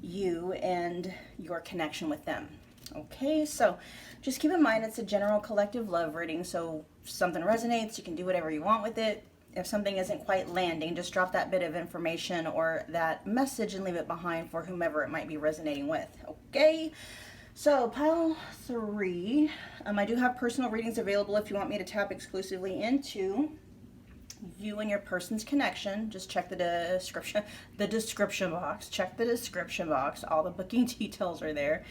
you and your connection with them. Okay, so just keep in mind it's a general collective love reading, so if something resonates, you can do whatever you want with it. If something isn't quite landing, just drop that bit of information or that message and leave it behind for whomever it might be resonating with. Okay, so pile 3, I do have personal readings available if you want me to tap exclusively into you and your person's connection. Just check the description box. Check the description box. All the booking details are there.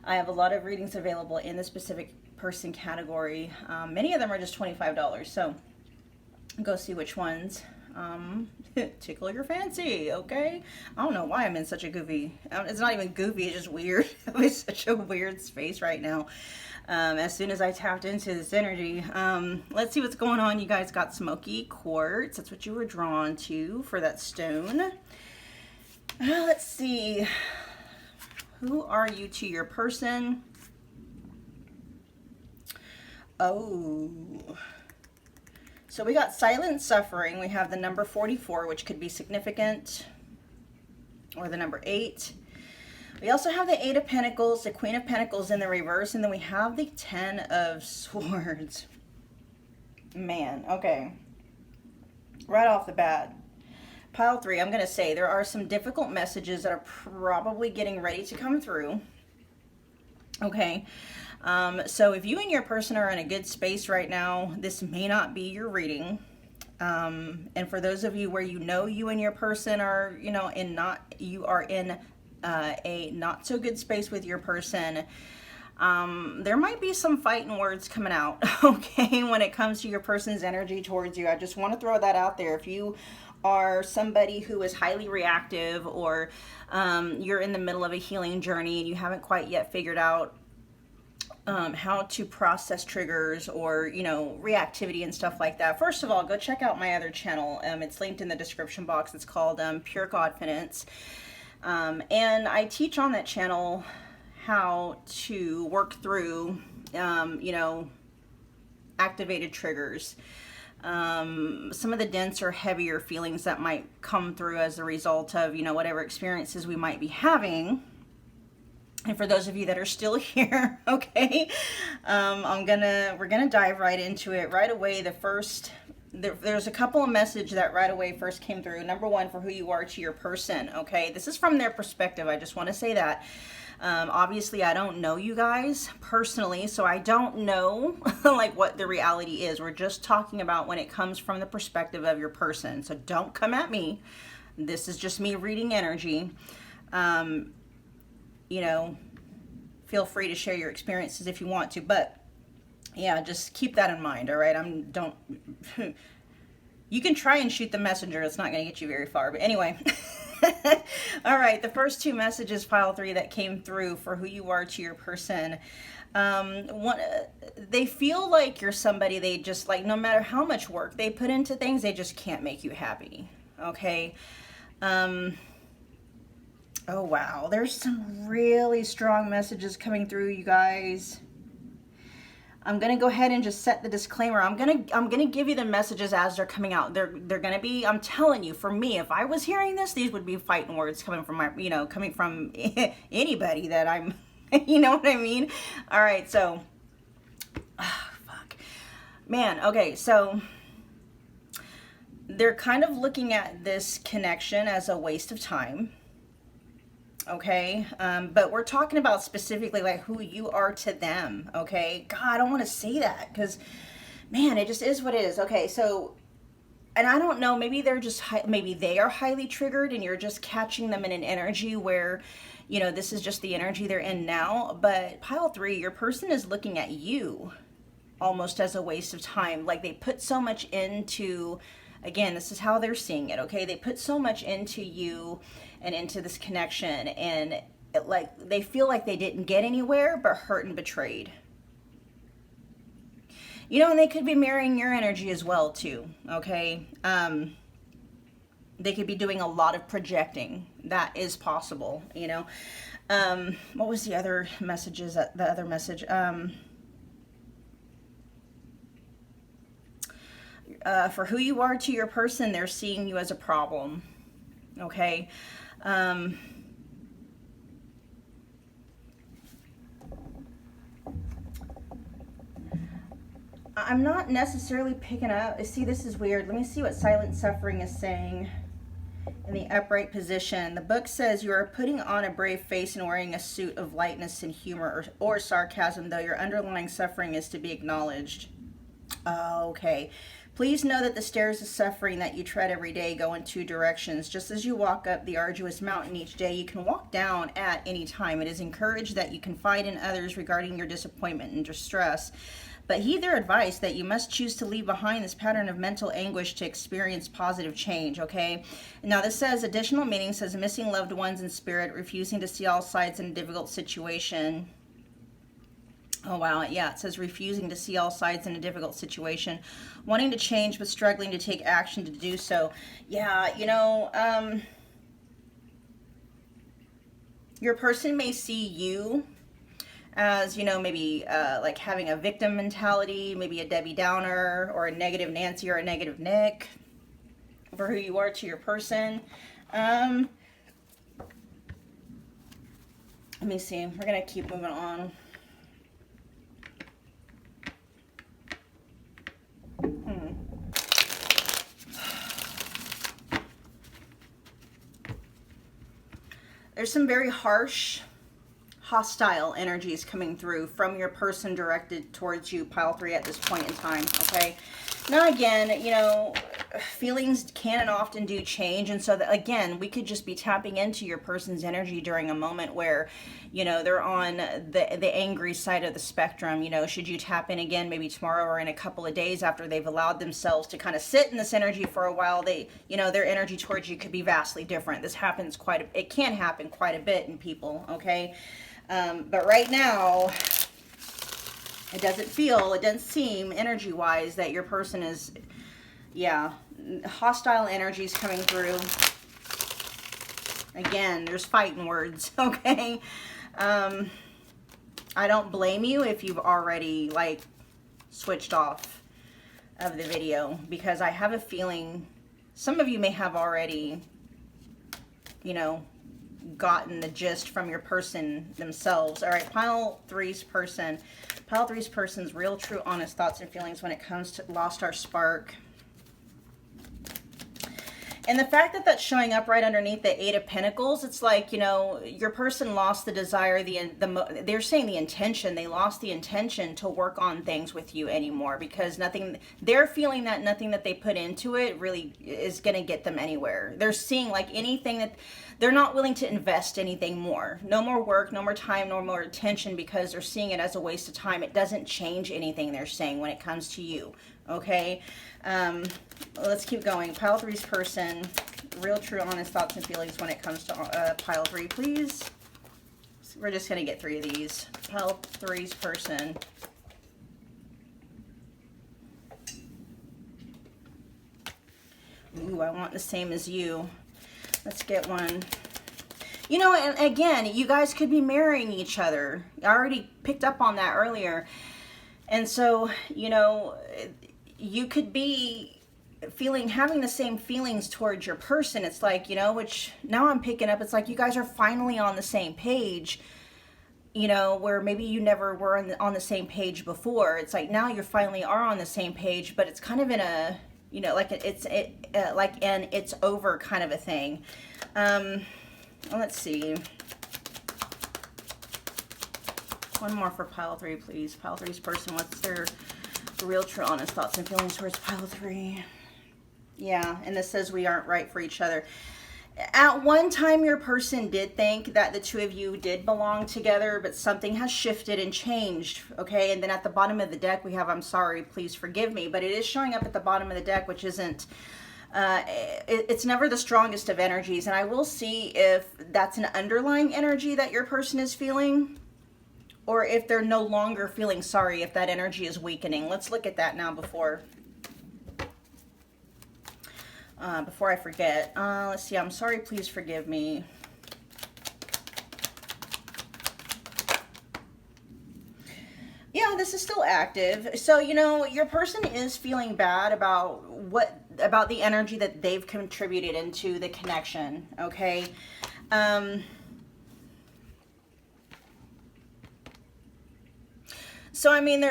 I have a lot of readings available in the specific person category. Many of them are just $25, so go see which ones tickle your fancy, okay? I don't know why I'm in such a goofy, it's not even goofy, it's just weird. I'm in such a weird space right now. As soon as I tapped into this energy, let's see what's going on. You guys got Smoky, Quartz, that's what you were drawn to for that stone. Let's see. Who are you to your person? Oh. So we got silent suffering. We have the number 44, which could be significant, or the number 8. We also have the 8 of Pentacles, the Queen of Pentacles in the reverse, and then we have the 10 of Swords. Man, okay. Right off the bat. Pile 3, I'm going to say there are some difficult messages that are probably getting ready to come through. Okay, so if you and your person are in a good space right now, this may not be your reading. And for those of you where you know you and your person are, you know, you are in a not so good space with your person, there might be some fighting words coming out, okay, when it comes to your person's energy towards you. I just want to throw that out there. If you are somebody who is highly reactive, or you're in the middle of a healing journey and you haven't quite yet figured out how to process triggers or, you know, reactivity and stuff like that, first of all, go check out my other channel. It's linked in the description box. It's called Pure Godfidence. And I teach on that channel how to work through, you know, activated triggers. Some of the denser, heavier feelings that might come through as a result of, you know, whatever experiences we might be having. And for those of you that are still here, okay, we're gonna dive right into it right away. There's a couple of messages that right away first came through. Number one, for who you are to your person, okay? This is from their perspective. I just want to say that. Obviously, I don't know you guys personally, so I don't know like what the reality is. We're just talking about when it comes from the perspective of your person. So don't come at me. This is just me reading energy. You know, feel free to share your experiences if you want to, but yeah, just keep that in mind. All right. You can try and shoot the messenger. It's not going to get you very far, but anyway. All right. The first two messages, pile 3, that came through for who you are to your person. They feel like you're somebody they just like, no matter how much work they put into things, they just can't make you happy. Okay. Oh, wow. There's some really strong messages coming through, you guys. I'm going to go ahead and just set the disclaimer. I'm going to give you the messages as they're coming out. They're going to be, I'm telling you, for me, if I was hearing this, these would be fighting words coming from my, you know, coming from anybody that I'm, you know what I mean? All right. So, fuck, man. Okay. So they're kind of looking at this connection as a waste of time. Okay, but we're talking about specifically like who you are to them. Okay, God, I don't want to say that because, man, it just is what it is. Okay, so, and I don't know, maybe they're just maybe they are highly triggered, and you're just catching them in an energy where, you know, this is just the energy they're in now. But pile 3, your person is looking at you almost as a waste of time. Like they put so much into. Again, this is how they're seeing it, okay? They put so much into you and into this connection, and like they feel like they didn't get anywhere but hurt and betrayed. You know, and they could be mirroring your energy as well too, okay? They could be doing a lot of projecting. That is possible, you know? What was the other messages? The other message? For who you are to your person, they're seeing you as a problem. Okay. I'm not necessarily picking up. See, this is weird. Let me see what silent suffering is saying in the upright position. The book says you are putting on a brave face and wearing a suit of lightness and humor or sarcasm, though your underlying suffering is to be acknowledged. Oh, okay. Please know that the stairs of suffering that you tread every day go in 2 directions. Just as you walk up the arduous mountain each day, you can walk down at any time. It is encouraged that you confide in others regarding your disappointment and distress. But heed their advice that you must choose to leave behind this pattern of mental anguish to experience positive change, okay? Now this says additional meaning, says missing loved ones in spirit, refusing to see all sides in a difficult situation. Oh, wow. Yeah, it says refusing to see all sides in a difficult situation, wanting to change but struggling to take action to do so. Yeah, you know, your person may see you as, you know, maybe like having a victim mentality, maybe a Debbie Downer or a negative Nancy or a negative Nick for who you are to your person. Let me see. We're going to keep moving on. There's some very harsh, hostile energies coming through from your person directed towards you, pile 3, at this point in time, okay? Now, again, you know, feelings can and often do change, and so that, again, we could just be tapping into your person's energy during a moment where, you know, they're on the angry side of the spectrum. You know, should you tap in again maybe tomorrow or in a couple of days after they've allowed themselves to kind of sit in this energy for a while, they, you know, their energy towards you could be vastly different. This happens it can happen quite a bit in people, okay? But right now, It doesn't feel, it doesn't seem energy-wise that your person is, yeah, hostile energies coming through. Again, there's fighting words, okay? I don't blame you if you've already, like, switched off of the video, because I have a feeling some of you may have already, you know, gotten the gist from your person themselves. All right, pile three's person. Pile three's person's real, true, honest thoughts and feelings when it comes to lost our spark. And the fact that that's showing up right underneath the Eight of Pentacles, it's like, you know, your person lost the desire, they're saying the intention, they lost the intention to work on things with you anymore, because they're feeling that nothing that they put into it really is going to get them anywhere. They're seeing like anything that, they're not willing to invest anything more. No more work, no more time, no more attention, because they're seeing it as a waste of time. It doesn't change anything, they're saying, when it comes to you. Okay, let's keep going. Pile three's person, real, true, honest thoughts and feelings when it comes to pile three, please. So we're just going to get three of these. Pile three's person. Ooh, I want the same as you. Let's get one. You know, and again, you guys could be marrying each other. I already picked up on that earlier. And so, you know, you could be having the same feelings towards your person. It's like, you know, which now I'm picking up, it's like you guys are finally on the same page, you know, where maybe you never were on the same page before. It's like now you finally are on the same page, but it's kind of in a, you know, like like an it's over kind of a thing. Let's see. One more for pile three, please. Pile three's person, what's their real, true, honest thoughts and feelings towards pile three? Yeah, and this says we aren't right for each other. At one time, your person did think that the two of you did belong together, but something has shifted and changed, okay? And then at the bottom of the deck, we have, I'm sorry, please forgive me. But it is showing up at the bottom of the deck, which isn't, it's never the strongest of energies. And I will see if that's an underlying energy that your person is feeling, or if they're no longer feeling sorry, if that energy is weakening. Let's look at that now before I forget. Let's see, I'm sorry, please forgive me. Yeah, this is still active. So, you know, your person is feeling bad about the energy that they've contributed into the connection, okay? So, I mean,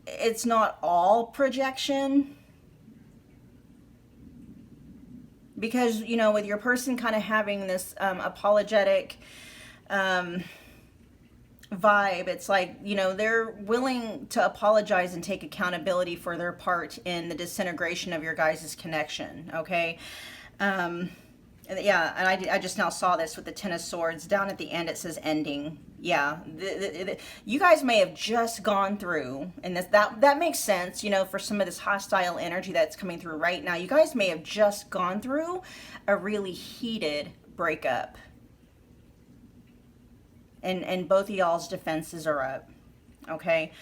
it's not all projection, because, you know, with your person kind of having this apologetic vibe, it's like, you know, they're willing to apologize and take accountability for their part in the disintegration of your guys' connection, okay? Yeah, and I just now saw this with the Ten of Swords. Down at the end, it says ending. Yeah, you guys may have just gone through, and that makes sense, you know, for some of this hostile energy that's coming through right now. You guys may have just gone through a really heated breakup. And both of y'all's defenses are up, okay?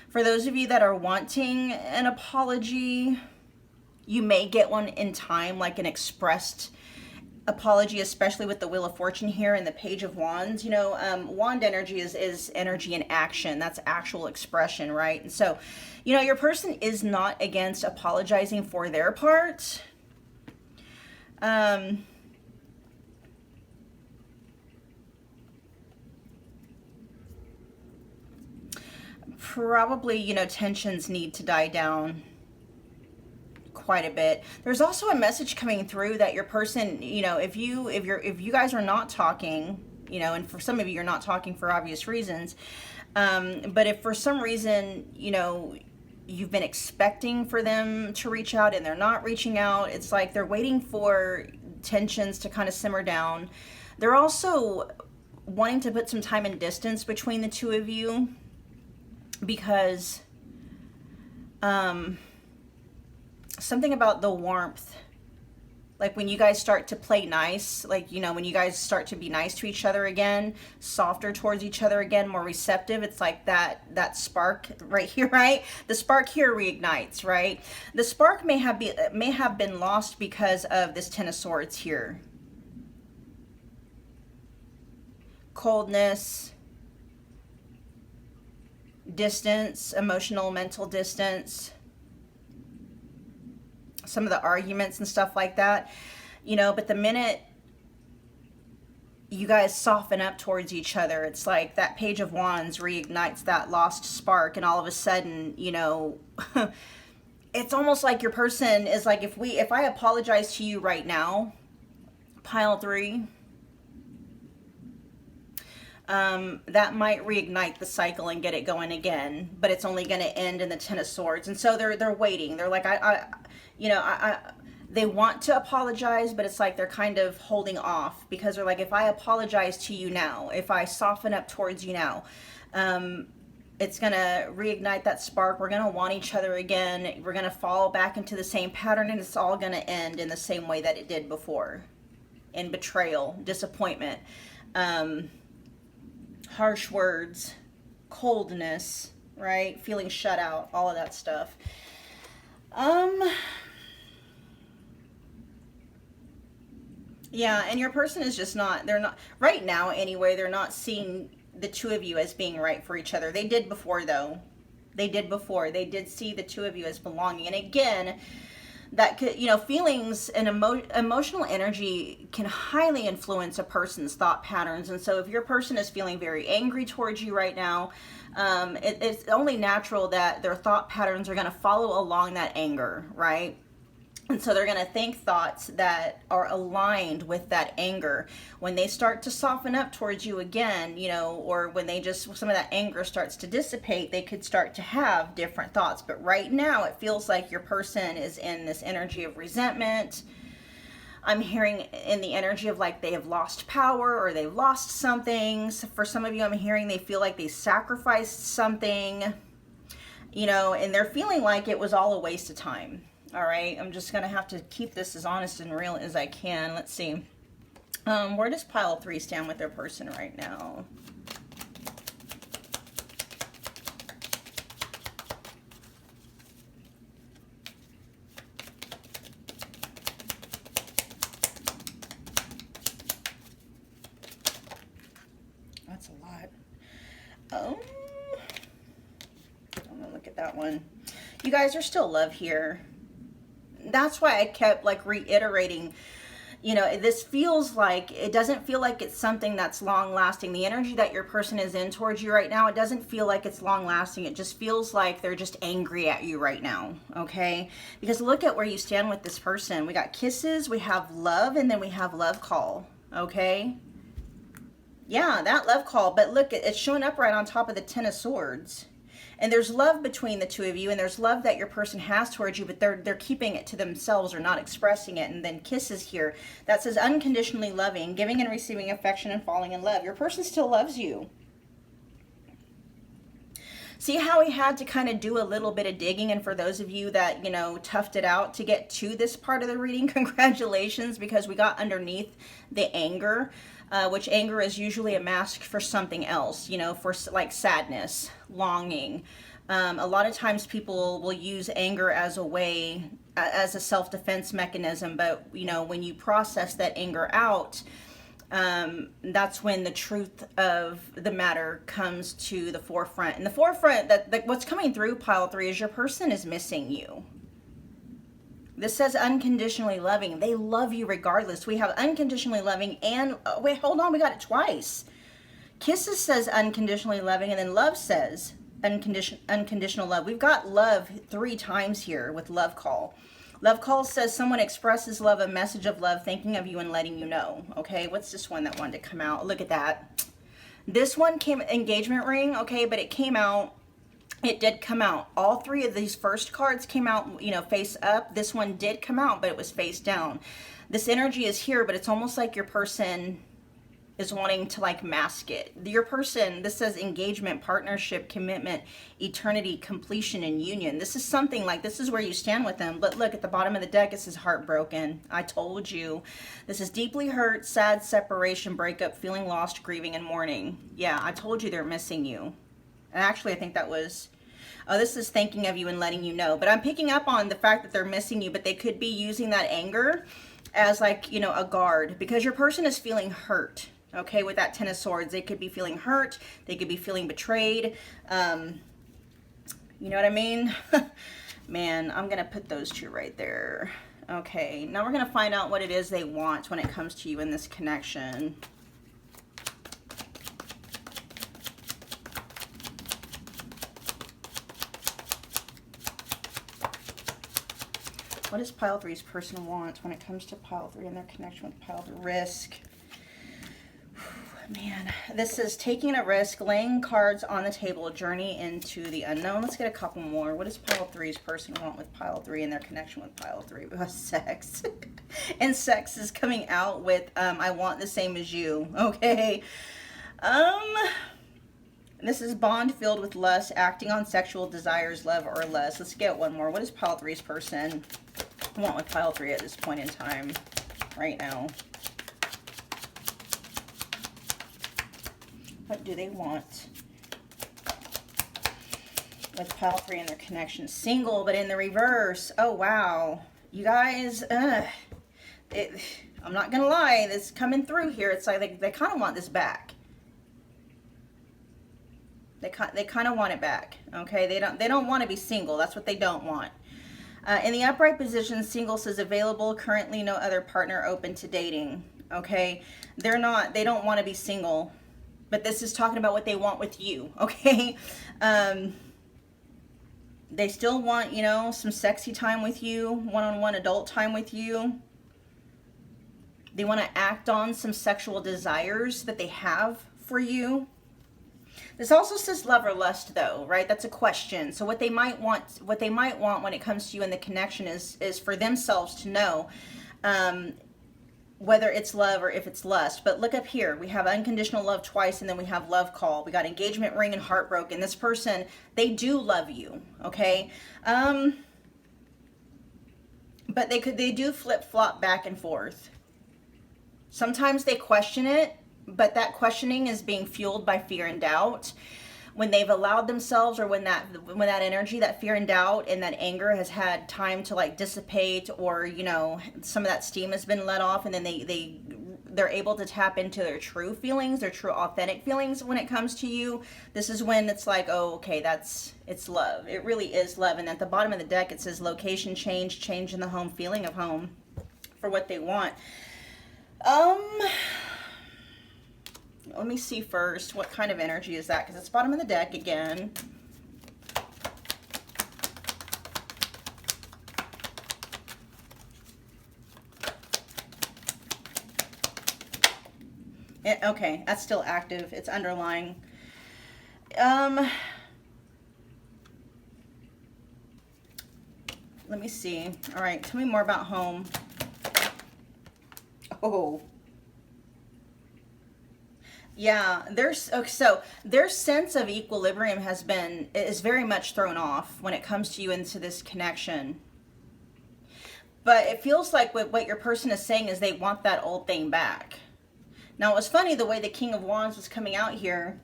For those of you that are wanting an apology, you may get one in time, like an expressed apology, especially with the Wheel of Fortune here and the Page of Wands. You know, wand energy is energy in action. That's actual expression, right? And so, you know, your person is not against apologizing for their part. Probably, you know, tensions need to die down quite a bit. There's also a message coming through that your person, you know, if you guys are not talking, you know, and for some of you, you're not talking for obvious reasons, but if for some reason, you know, you've been expecting for them to reach out and they're not reaching out, it's like they're waiting for tensions to kind of simmer down. They're also wanting to put some time and distance between the two of you, because something about the warmth Like when you guys start to play nice, like, you know, when you guys start to be nice to each other again, softer towards each other again, more receptive, it's like that spark right here, right? The spark here reignites, right? The spark may have been lost because of this Ten of Swords here. Coldness, distance, emotional, mental distance, some of the arguments and stuff like that, you know. But the minute you guys soften up towards each other, it's like that Page of Wands reignites that lost spark, and all of a sudden, you know, it's almost like your person is like, if I apologize to you right now, pile 3, that might reignite the cycle and get it going again, but it's only going to end in the Ten of Swords. And so they're waiting. They're like, they want to apologize, but it's like they're kind of holding off, because they're like, if I apologize to you now, if I soften up towards you now, it's going to reignite that spark. We're going to want each other again. We're going to fall back into the same pattern, and it's all going to end in the same way that it did before, in betrayal, disappointment, harsh words, coldness, right? Feeling shut out, all of that stuff. Yeah, and your person is just not, they're not, right now anyway, they're not seeing the two of you as being right for each other. They did before, though. They did before. They did see the two of you as belonging. And again, that could, you know, feelings and emotional energy can highly influence a person's thought patterns. And so if your person is feeling very angry towards you right now, it's only natural that their thought patterns are going to follow along that anger, right? And so they're going to think thoughts that are aligned with that anger. When they start to soften up towards you again, you know, or when they just, some of that anger starts to dissipate, they could start to have different thoughts. But right now, it feels like your person is in this energy of resentment. I'm hearing in the energy of like they have lost power, or they've lost something. So for some of you, I'm hearing they feel like they sacrificed something, you know, and they're feeling like it was all a waste of time. All right, I'm just going to have to keep this as honest and real as I can. Let's see. Where does pile 3 stand with their person right now? That's a lot. I'm going to look at that one. You guys are still love here. That's why I kept like reiterating, you know, this feels like, it doesn't feel like it's something that's long lasting. The energy that your person is in towards you right now, it doesn't feel like it's long lasting. It just feels like they're just angry at you right now. Okay. Because look at where you stand with this person. We got kisses, we have love, and then we have love call. Okay. Yeah, that love call, but look, it's showing up right on top of the Ten of Swords. And there's love between the two of you, and there's love that your person has towards you, but they're keeping it to themselves or not expressing it. And then kisses here, that says unconditionally loving, giving and receiving affection and falling in love. Your person still loves you. See how he had to kind of do a little bit of digging? And for those of you that, you know, toughed it out to get to this part of the reading, congratulations, because we got underneath the anger, which anger is usually a mask for something else, you know, for like sadness, longing. A lot of times people will use anger as a way, as a self-defense mechanism, but, you know, when you process that anger out, that's when the truth of the matter comes to the forefront. And the forefront, that what's coming through pile 3 is your person is missing you. This says unconditionally loving. They love you regardless. We have unconditionally loving and, wait, hold on, we got it twice. Kisses says unconditionally loving, and then love says unconditional love. We've got love 3 times here with love call. Love call says someone expresses love, a message of love, thinking of you and letting you know. Okay, what's this one that wanted to come out? Look at that. This one came, engagement ring, okay, but it came out. It did come out. All 3 of these first cards came out, you know, face up. This one did come out, but it was face down. This energy is here, but it's almost like your person, is wanting to like mask it. Your person, this says engagement, partnership, commitment, eternity, completion, and union. This is something like, this is where you stand with them. But look at the bottom of the deck, it says heartbroken. I told you. This is deeply hurt, sad, separation, breakup, feeling lost, grieving, and mourning. Yeah, I told you they're missing you. And actually, I think that was, oh, this is thinking of you and letting you know. But I'm picking up on the fact that they're missing you, but they could be using that anger as like, you know, a guard, because your person is feeling hurt. Okay, with that Ten of Swords, they could be feeling hurt. They could be feeling betrayed. You know what I mean? Man, I'm going to put those two right there. Okay, now we're going to find out what it is they want when it comes to you in this connection. What does pile 3's person want when it comes to pile 3 and their connection with pile 3? Risk. Man, this is taking a risk, laying cards on the table, journey into the unknown. Let's get a couple more. What does pile 3's person want with pile 3 and their connection with pile 3? We have sex. And sex is coming out with, I want the same as you. Okay. This is bond filled with lust, acting on sexual desires, love, or lust. Let's get one more. What does pile 3's person want with pile 3 at this point in time, right now? What do they want with pile 3 and their connection? Single, but in the reverse. Oh, wow. You guys, I'm not going to lie. This coming through here. It's like they kind of want this back. They kind of want it back. Okay. They don't want to be single. That's what they don't want. In the upright position, single says available, currently no other partner open to dating. Okay. They don't want to be single. But this is talking about what they want with you, okay? They still want, you know, some sexy time with you, one-on-one adult time with you. They want to act on some sexual desires that they have for you. This also says love or lust, though, right? That's a question. So what they might want when it comes to you in the connection is for themselves to know whether it's love or if it's lust. But look up here. We have unconditional love twice, and then we have love call. We got engagement ring and heartbroken. This person, they do love you, okay? But they do flip-flop back and forth. Sometimes they question it, but that questioning is being fueled by fear and doubt. When they've allowed themselves, or when that energy, that fear and doubt and that anger has had time to like dissipate, or, you know, some of that steam has been let off, and then they're able to tap into their true feelings, their true authentic feelings when it comes to you. This is when it's like, oh, okay, it's love. It really is love. And at the bottom of the deck, it says location change, change in the home, feeling of home for what they want. Let me see first what kind of energy is that, because it's bottom of the deck again. Okay, that's still active. It's underlying. Let me see. All right, tell me more about home. Oh. Yeah, so their sense of equilibrium is very much thrown off when it comes to you into this connection. But it feels like what your person is saying is they want that old thing back. Now, it was funny the way the King of Wands was coming out here.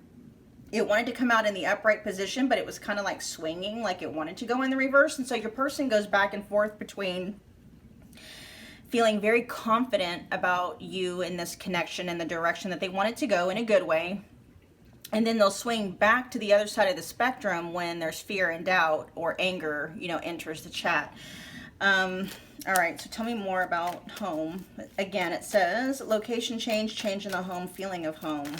It wanted to come out in the upright position, but it was kind of like swinging, like it wanted to go in the reverse. And so your person goes back and forth between feeling very confident about you in this connection and the direction that they want it to go in a good way. And then they'll swing back to the other side of the spectrum when there's fear and doubt or anger, you know, enters the chat. All right, so tell me more about home. Again, it says location change, change in the home, feeling of home.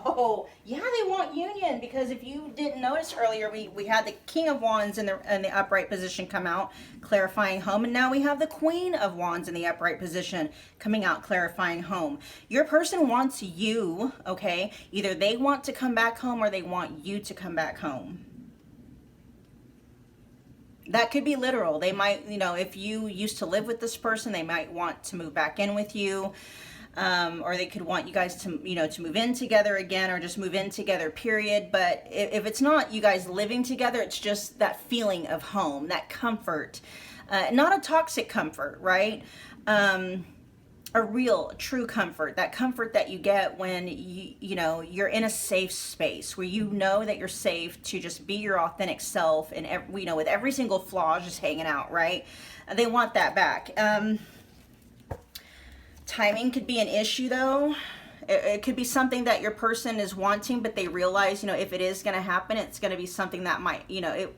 Oh, yeah, they want union, because if you didn't notice earlier, we had the King of Wands in the upright position come out, clarifying home, and now we have the Queen of Wands in the upright position coming out, clarifying home. Your person wants you, okay? Either they want to come back home or they want you to come back home. That could be literal. They might, you know, if you used to live with this person, they might want to move back in with you. Or they could want you guys to, you know, to move in together again, or just move in together, period. But if it's not you guys living together, it's just that feeling of home, that comfort, not a toxic comfort, right? A real, true comfort, that comfort that you get when you know, you're in a safe space where you know that you're safe to just be your authentic self, and you know, with every single flaw just hanging out, right? They want that back. Timing could be an issue though. It could be something that your person is wanting, but they realize, you know, if it is going to happen, it's going to be something that might, you know,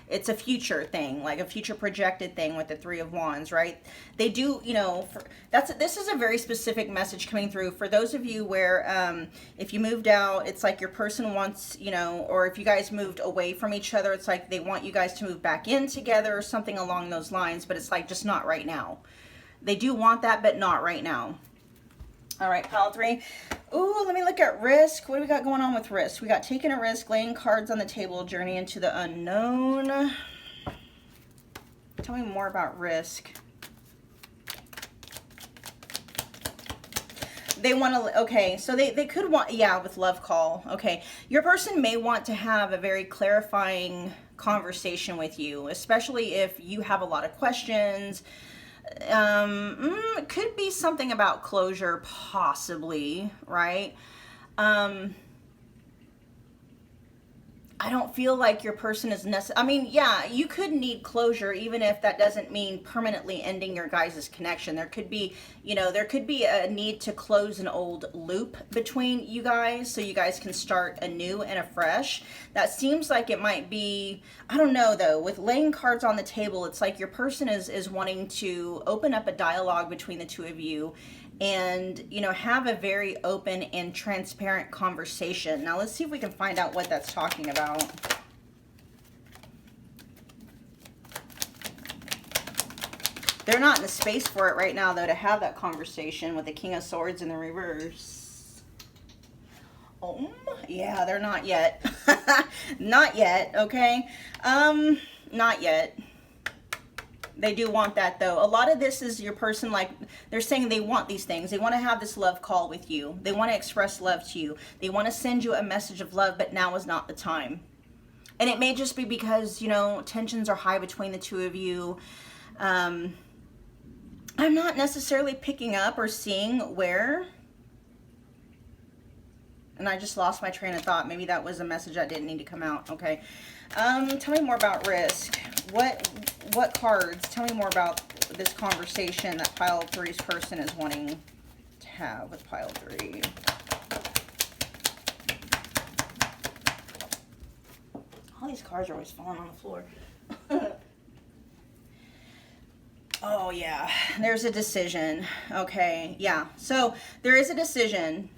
it's a future thing, like a future projected thing with the Three of Wands, right? They do, you know, this is a very specific message coming through for those of you where if you moved out, it's like your person wants, you know, or if you guys moved away from each other, it's like they want you guys to move back in together or something along those lines, but it's like just not right now. They do want that, but not right now. All right, pile 3. Ooh, let me look at risk. What do we got going on with risk? We got taking a risk, laying cards on the table, journey into the unknown. Tell me more about risk. They want to, okay, so they could want, yeah, with love call. Okay, your person may want to have a very clarifying conversation with you, especially if you have a lot of questions. It could be something about closure, possibly, right? I don't feel like your person is necessary. I mean, yeah, you could need closure, even if that doesn't mean permanently ending your guys' connection. There could be, you know, there could be a need to close an old loop between you guys so you guys can start anew and afresh. That seems like it might be, I don't know though, with laying cards on the table, it's like your person is wanting to open up a dialogue between the two of you and, you know, have a very open and transparent conversation. Now let's see if we can find out what that's talking about. They're not in the space for it right now, though, to have that conversation with the King of Swords in the reverse. Oh, yeah, they're not yet. Not yet, okay? Not yet. They do want that though. A lot of this is your person, like they're saying they want these things. They want to have this love call with you. They want to express love to you. They want to send you a message of love, but now is not the time. And it may just be because, you know, tensions are high between the two of you. I'm not necessarily picking up or seeing where. And I just lost my train of thought. Maybe that was a message that didn't need to come out. Okay. Tell me more about risk. What cards? Tell me more about this conversation that pile 3's person is wanting to have with pile 3. All these cards are always falling on the floor. Oh, yeah. There's a decision. Okay. Yeah. So there is a decision.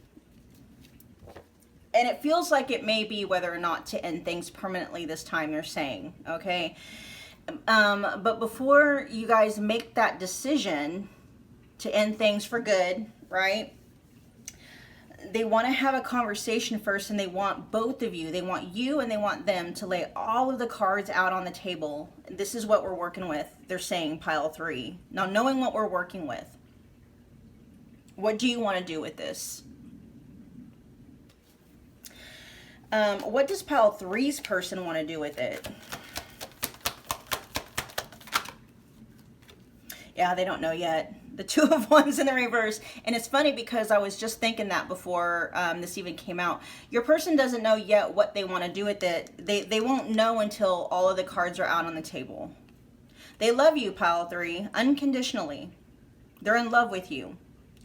And it feels like it may be whether or not to end things permanently this time, they're saying, okay? But before you guys make that decision to end things for good, right? They want to have a conversation first, and they want both of you. They want you and they want them to lay all of the cards out on the table. This is what we're working with, they're saying, pile 3. Now, knowing what we're working with, what do you want to do with this? What does pile 3's person want to do with it? Yeah, they don't know yet. The Two of Wands in the reverse. And it's funny because I was just thinking that before this even came out. Your person doesn't know yet what they want to do with it. They won't know until all of the cards are out on the table. They love you, pile 3, unconditionally. They're in love with you.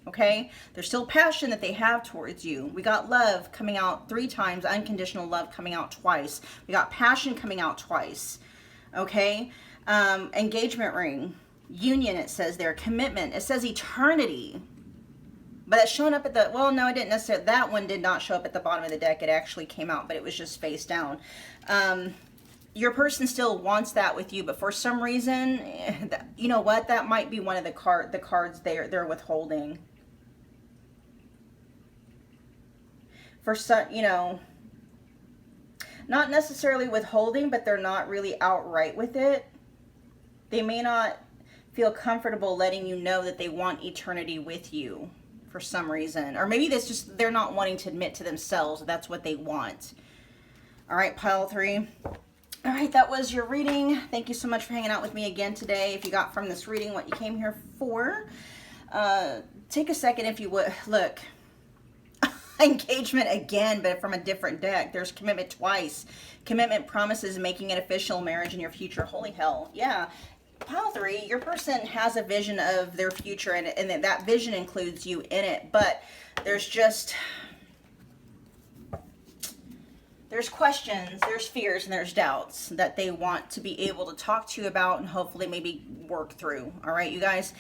Okay, there's still passion that they have towards you. We got love coming out 3 times, unconditional love coming out twice. We got passion coming out twice. Okay, engagement ring, union, it says there, commitment, it says eternity. But it's showing up at the, well, no, it didn't necessarily, that one did not show up at the bottom of the deck. It actually came out, but it was just face down. Your person still wants that with you, but for some reason, you know what, that might be one of the cards they're withholding. For some, you know, not necessarily withholding, but they're not really outright with it. They may not feel comfortable letting you know that they want eternity with you for some reason. Or maybe that's just they're not wanting to admit to themselves that that's what they want. All right, pile 3. All right, that was your reading. Thank you so much for hanging out with me again today. If you got from this reading what you came here for, take a second if you would. Look, engagement again, but from a different deck. There's commitment twice. Commitment promises making it official, marriage in your future. Holy hell. Yeah. Pile 3, your person has a vision of their future, and that vision includes you in it, but there's just... there's questions, there's fears, and there's doubts that they want to be able to talk to you about and hopefully maybe work through. All right, you guys.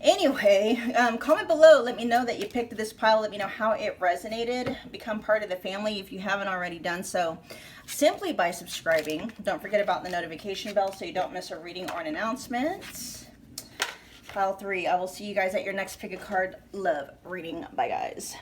Anyway, comment below. Let me know that you picked this pile. Let me know how it resonated. Become part of the family if you haven't already done so, simply by subscribing. Don't forget about the notification bell so you don't miss a reading or an announcement. Pile 3, I will see you guys at your next pick a card love reading. Bye, guys.